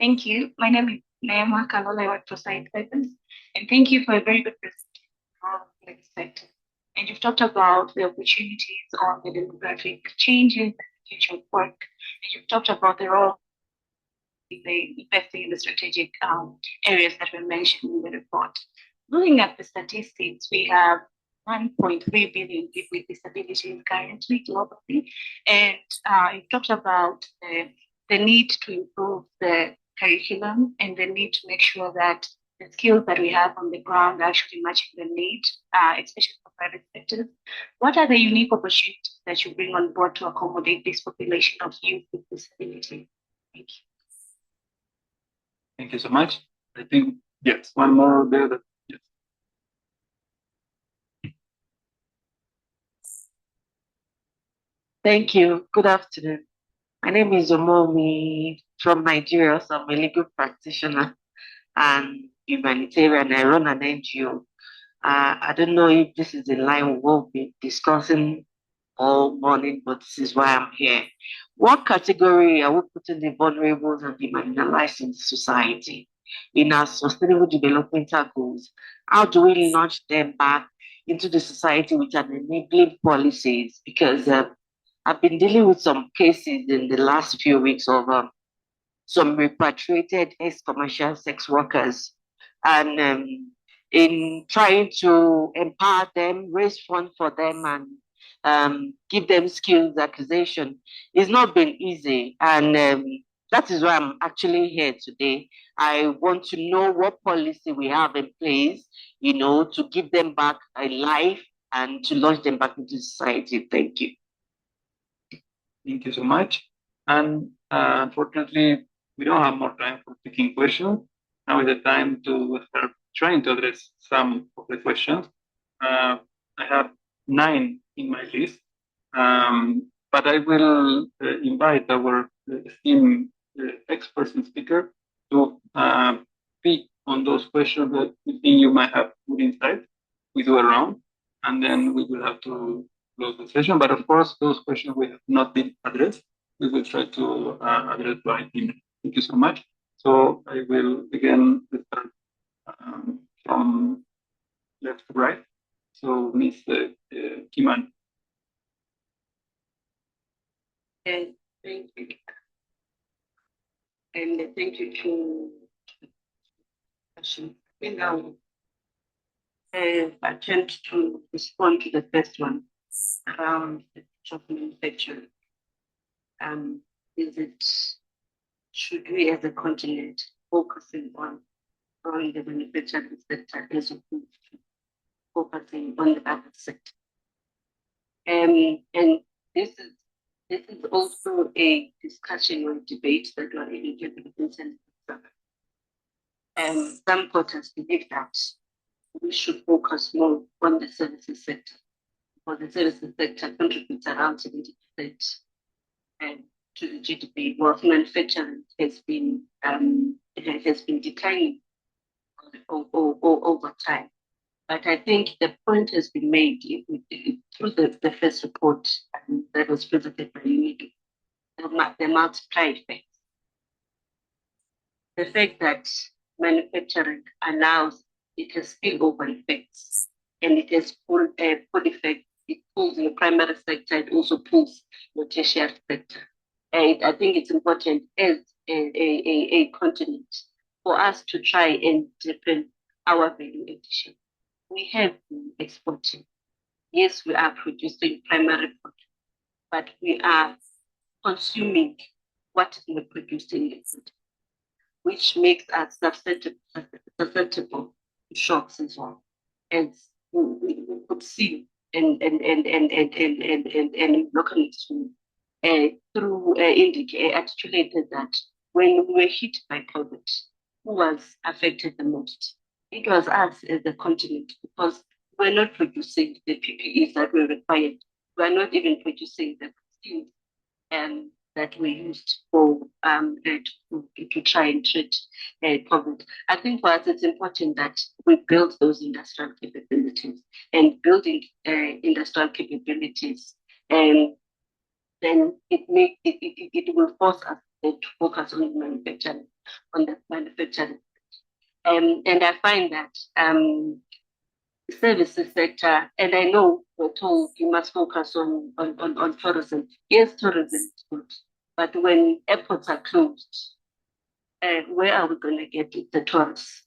Speaker 12: Thank you. My name is Naima Kalola. I work for Science Weapons. And thank you for a very good presentation on the sector. And you've talked about the opportunities on the demographic changes and the future of work. And you've talked about the role investing in the strategic areas that were mentioned in the report. Looking at the statistics, we have 1.3 billion people with disabilities currently globally. And you talked about the need to improve the curriculum and the need to make sure that the skills that we have on the ground are actually matching the need, especially for private sectors. What are the unique opportunities that you bring on board to accommodate this population of youth with disability? Thank you.
Speaker 1: Thank you so much. I think, yes, one more there. Yes.
Speaker 13: Thank you. Good afternoon. My name is Omomi from Nigeria, so I'm a legal practitioner and humanitarian. I run an NGO. I don't know if this is in line with what we've been discussing all morning, but this is why I'm here. What category are we putting the vulnerable and the marginalized in society? In our sustainable developmental goals, how do we launch them back into the society with an enabling policies? Because I've been dealing with some cases in the last few weeks of some repatriated ex-commercial sex workers, and in trying to empower them, raise funds for them, and give them skills acquisition, it's not been easy. And that is why I'm actually here today. I want to know what policy we have in place, to give them back a life and to launch them back into society. Thank you.
Speaker 1: Thank you so much. And unfortunately, we don't have more time for taking questions. Now is the time to start trying to address some of the questions. I have 9 in my list, but I will invite our esteemed experts and speaker to speak on those questions that you think you might have good insight. We do a round, and then we will have to close the session. But of course, those questions we have not been addressed, we will try to address by email. Thank you so much. So I will begin the start from left to right. So Ms. Kiman.
Speaker 6: Thank you. And thank you to attempt to respond to the first one around the chocolate sector. Should we as a continent focusing on growing the manufacturing sector as opposed to focusing on the other sector? And this is also a discussion or debate that we're engaging in. some quarters believe that we should focus more on the services sector, because the services sector contributes around 70% to the GDP. While manufacturing has been declining over time. But I think the point has been made through the first report that was presented by UNIDO, the multiply effect. The fact that manufacturing allows, it has spillover effects, and it has pull effect. It pulls the primary sector, it also pulls the tertiary sector. And I think it's important as a continent for us to try and deepen our value addition. We have been exporting. Yes, we are producing primary product, but we are consuming what we're producing, which makes us susceptible to shocks as well. As we could see and looking through articulated that when we were hit by COVID, who was affected the most? It was us as a continent, because we're not producing the PPEs that were required. We're not even producing the vaccines that we used for to try and treat COVID. I think for us it's important that we build those industrial capabilities, and building industrial capabilities, and then it will force us to focus on manufacturing, and I find that services sector, and I know we're told you must focus on tourism. Yes, tourism is good, but when airports are closed, where are we going to get the tourists?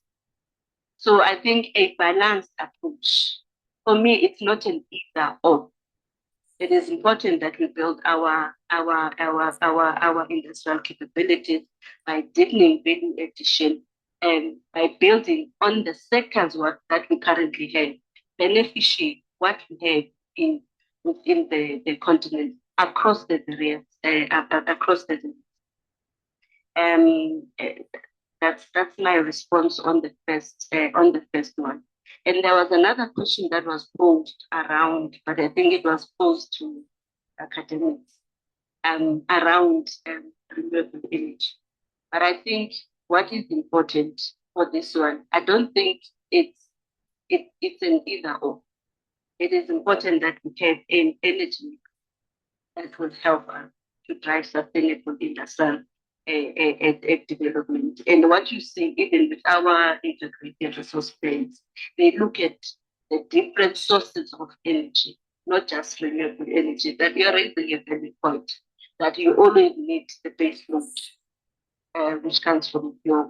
Speaker 6: So I think a balanced approach, for me, it's not an either or. It is important that we build our industrial capabilities by deepening value addition, and by building on the sectors that we currently have, beneficially what we have within the continent across the various that's my response on the first one. And there was another question that was posed around, but I think it was posed to academics around renewable energy. But I think what is important for this one, I don't think it's an either or. It is important that we have an energy that will help us to drive sustainable industrial development. And what you see, even with our integrated resource plans, they look at the different sources of energy, not just renewable energy. That you're raising a valid point, that you always need the base load, which comes from your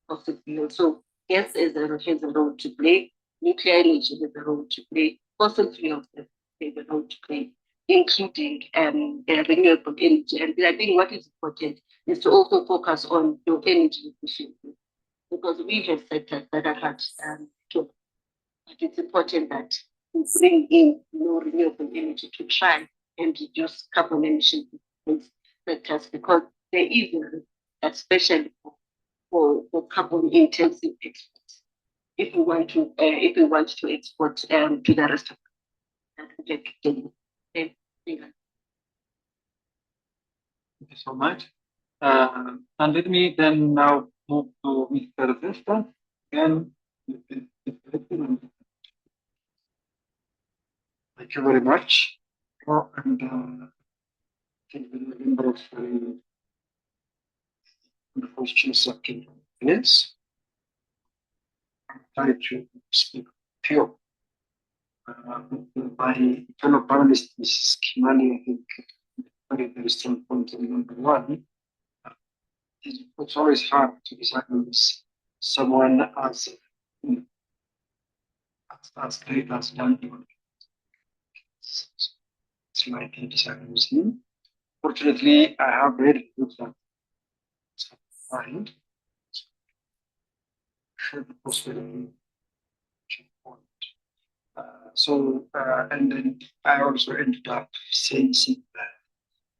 Speaker 6: fossil fuel. So gas has a role to play, nuclear energy has a role to play, fossil fuels have a role to play, including renewable energy. And I think what is important is to also focus on your energy efficiency, because we have sectors that are hard to. But it's important that we bring in more renewable energy to try and reduce carbon emissions in sectors, because there is a risk, especially for carbon intensive exports. If we want to export to the rest of the world. Thank
Speaker 1: you so much. And let me then now move to Mr. Vesta. Again,
Speaker 3: thank you very much. And thank the member of the questions of minutes. I'm trying to speak pure. My fellow panelist, Mrs. Kimani, I think, very, very strong point on number one. It's always hard to disagree with someone as great as Daniel. It's like I disagree with him. Fortunately, I have read books that find should possibly point. And then I also ended up saying that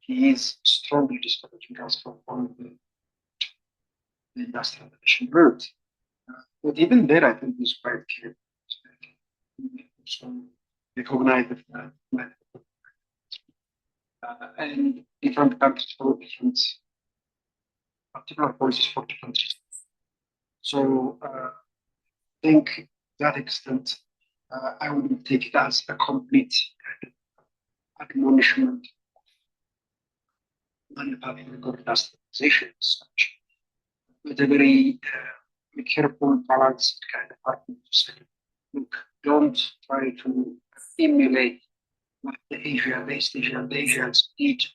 Speaker 3: he is strongly discouraging us from all the the industrialization route. But even there, I think it's quite clear. So recognize that and different countries follow different particular policies for different reasons. So I think to that extent, I wouldn't take it as a complete admonishment manufacturing or industrialization as such, but a very careful, balanced kind of argument to say, look, don't try to emulate what the Asians need.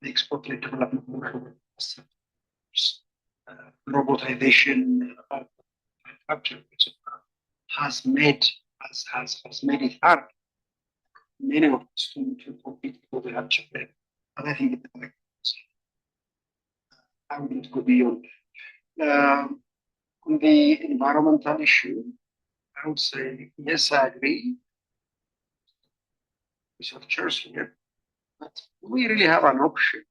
Speaker 3: The export led development model, robotization of manufacturing, has made it hard many of us to compete with the hardship there. And I think I wouldn't go beyond. On the environmental issue, I would say yes, I agree. Researchers here, but we really have an option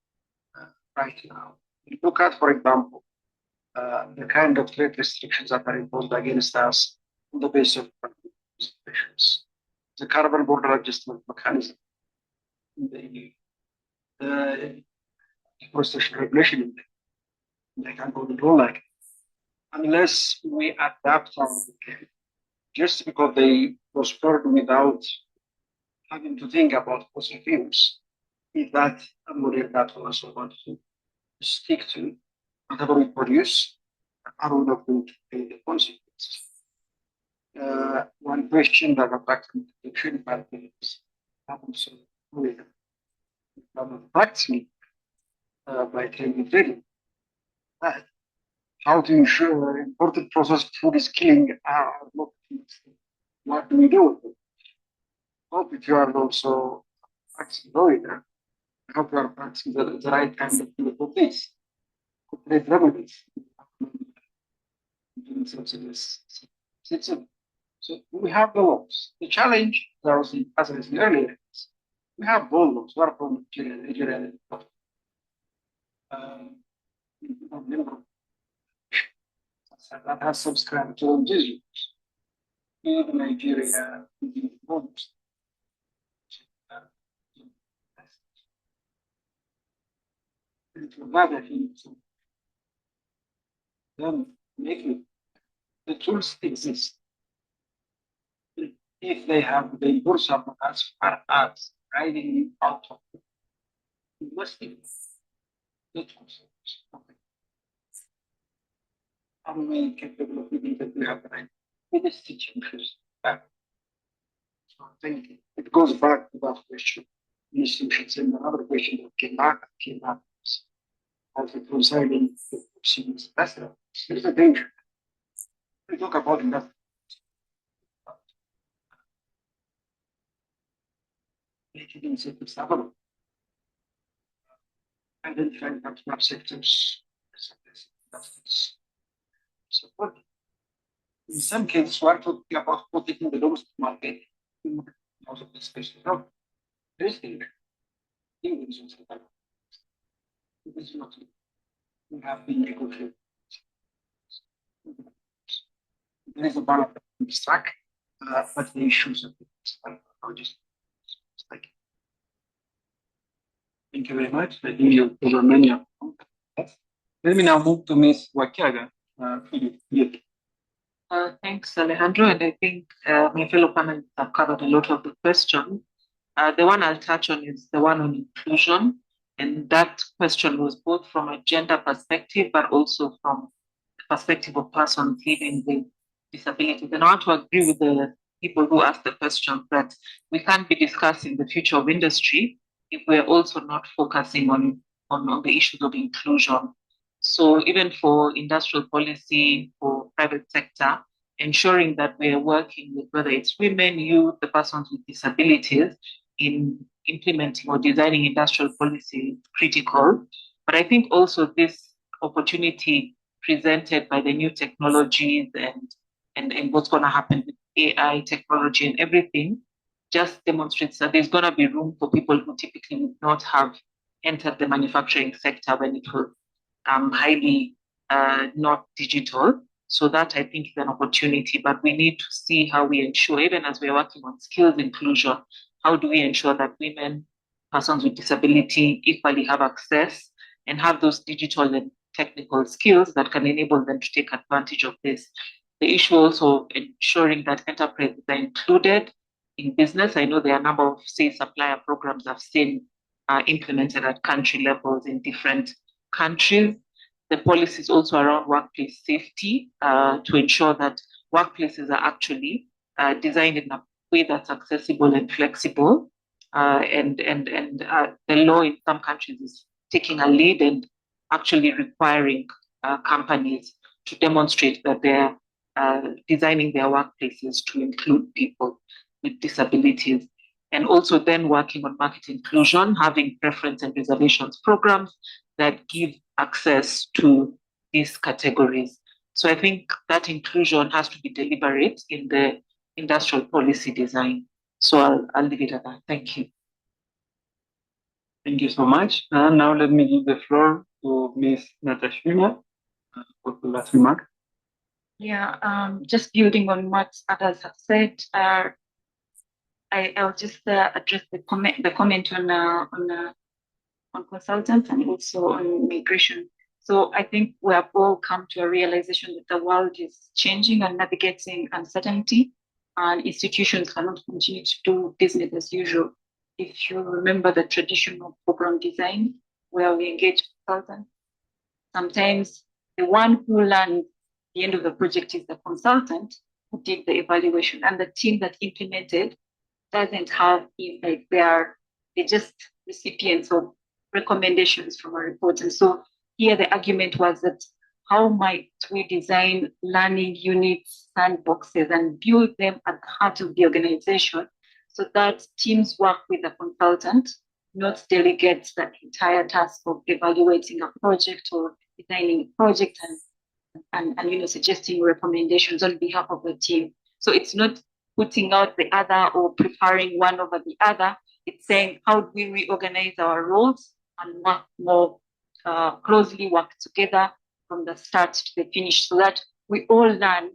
Speaker 3: right now. You look at, for example, the kind of trade restrictions that are imposed against us on the basis of restrictions, the carbon border adjustment mechanism, the deforestation regulation, they can go and do like unless we adapt our behavior, just because they prospered without having to think about fossil fuels. Is that a model that we also want to stick to? Whatever we produce, are we not going to pay the consequences? One question that attracts me to the trade is also attracts me by trading. How to ensure imported processed food is killing our local foods? What do we do with it? Hope if you are also practicing lawyer, I hope you are practicing the right kind of people this. Corporate remedies. So we have the laws. The challenge, as I said earlier, is we have both laws. We are from Nigeria. That has subscribed to all these laws. In Nigeria, homes. Then making the tools exist. If they have the force of as far as riding out of investing, the tools. How many capable of people that we have right with this teaching back? So I think it goes back to that question. Institutions and another question that came back of the concerning the proceedings. There's a danger. We talk about that. Making incentives available. Identifying particular sectors. Support. In some cases, we are talking about protecting the domestic market out of the special government. There is danger. This is not. We have been negotiating. There is a balance of track, but the issues of are just like. Thank you very much. I think you covered many of them. Let me now move to Ms. Wakiaga.
Speaker 7: Thanks, Alejandro. And I think my fellow panelists have covered a lot of the questions. The one I'll touch on is the one on inclusion. And that question was both from a gender perspective, but also from the perspective of persons living with disabilities. And I want to agree with the people who asked the question that we can't be discussing the future of industry if we're also not focusing on the issues of inclusion. So even for industrial policy, for private sector, ensuring that we are working with whether it's women, youth, the persons with disabilities in implementing or designing industrial policy is critical. But I think also this opportunity presented by the new technologies and what's going to happen with AI technology and everything just demonstrates that there's going to be room for people who typically would not have entered the manufacturing sector when it was highly not digital. So that I think is an opportunity, but we need to see how we ensure, even as we're working on skills inclusion, how do we ensure that women, persons with disability equally have access and have those digital and technical skills that can enable them to take advantage of this. The issue also of ensuring that enterprises are included in business. I know there are a number of, say, supplier programs I've seen implemented at country levels in different countries. The policies also around workplace safety to ensure that workplaces are actually designed in a way that's accessible and flexible. And the law in some countries is taking a lead and actually requiring companies to demonstrate that they're designing their workplaces to include people with disabilities. And also then working on market inclusion, having preference and reservations programs that give access to these categories. So I think that inclusion has to be deliberate in the industrial policy design. So I'll leave it at that. Thank you.
Speaker 1: Thank you so much. And now let me give the floor to Ms. Natashina for the last remark.
Speaker 8: Yeah, just building on what others have said, I'll just address the comment on consultants and also on migration. So I think we have all come to a realization that the world is changing and navigating uncertainty, and institutions cannot continue to do business as usual. If you remember the traditional program design where we engage consultants, sometimes the one who learns the end of the project is the consultant who did the evaluation, and the team that implemented doesn't have like they're just recipients of recommendations from a report. And so here the argument was that how might we design learning units, sandboxes, and build them at the heart of the organization so that teams work with a consultant, not delegate the entire task of evaluating a project or designing a project and suggesting recommendations on behalf of the team. So it's not putting out the other or preferring one over the other. It's saying, how do we reorganize our roles and work more closely, work together from the start to the finish so that we all learn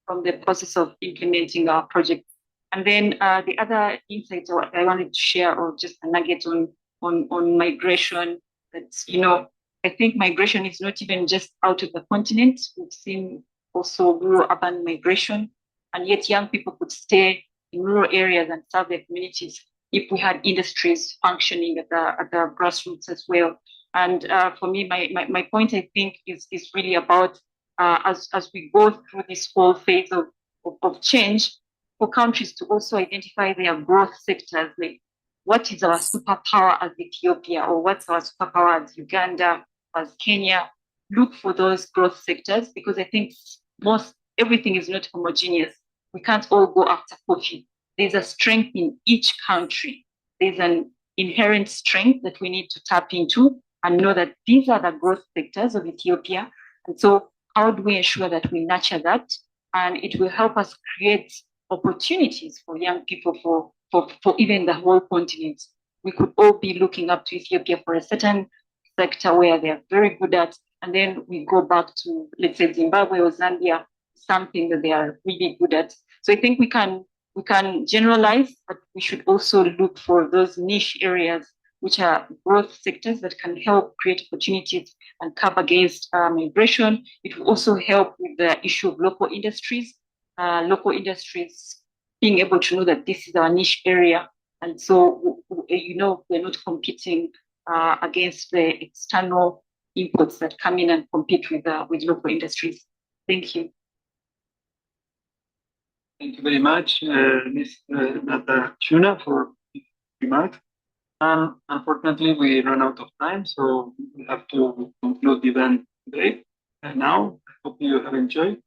Speaker 8: from the process of implementing our project. And then the other insights I wanted to share, or just a nugget on migration, that, I think migration is not even just out of the continent. We've seen also rural urban migration, and yet young people could stay in rural areas and serve their communities if we had industries functioning at the grassroots as well. And for me, my point, I think, is really about as we go through this whole phase of change, for countries to also identify their growth sectors, like what is our superpower as Ethiopia, or what's our superpower as Uganda, as Kenya. Look for those growth sectors, because I think everything is not homogeneous. We can't all go after coffee. There's a strength in each country. There's an inherent strength that we need to tap into and know that these are the growth sectors of Ethiopia. And so how do we ensure that we nurture that? And it will help us create opportunities for young people, for even the whole continent. We could all be looking up to Ethiopia for a certain sector where they're very good at, and then we go back to, let's say, Zimbabwe or Zambia, something that they are really good at. So I think we can generalize, but we should also look for those niche areas which are growth sectors that can help create opportunities and come against migration. It will also help with the issue of local industries being able to know that this is our niche area. And so, we're not competing against the external inputs that come in and compete with local industries. Thank you.
Speaker 1: Thank you very much, Ms. Natashina, for your remarks. And unfortunately, we run out of time, so we have to conclude the event today. And now, I hope you have enjoyed.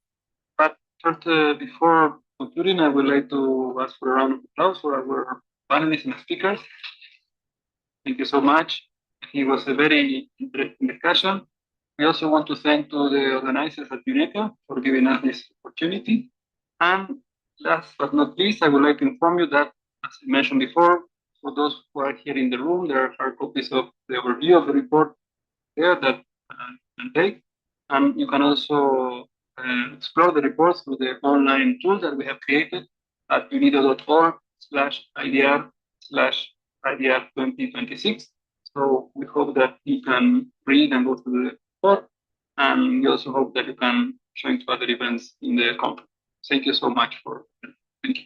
Speaker 1: But first, before concluding, I would like to ask for a round of applause for our panelists and speakers. Thank you so much. It was a very interesting discussion. We also want to thank to the organizers at UNIDO for giving us this opportunity. And last but not least, I would like to inform you that, as I mentioned before, for those who are here in the room, there are copies of the overview of the report there that you can take. And you can also explore the report through the online tool that we have created at unido.org/IDR/IDR 2026. So we hope that you can read and go through the report. And we also hope that you can join to other events in the conference. Thank you so much for. Thank you.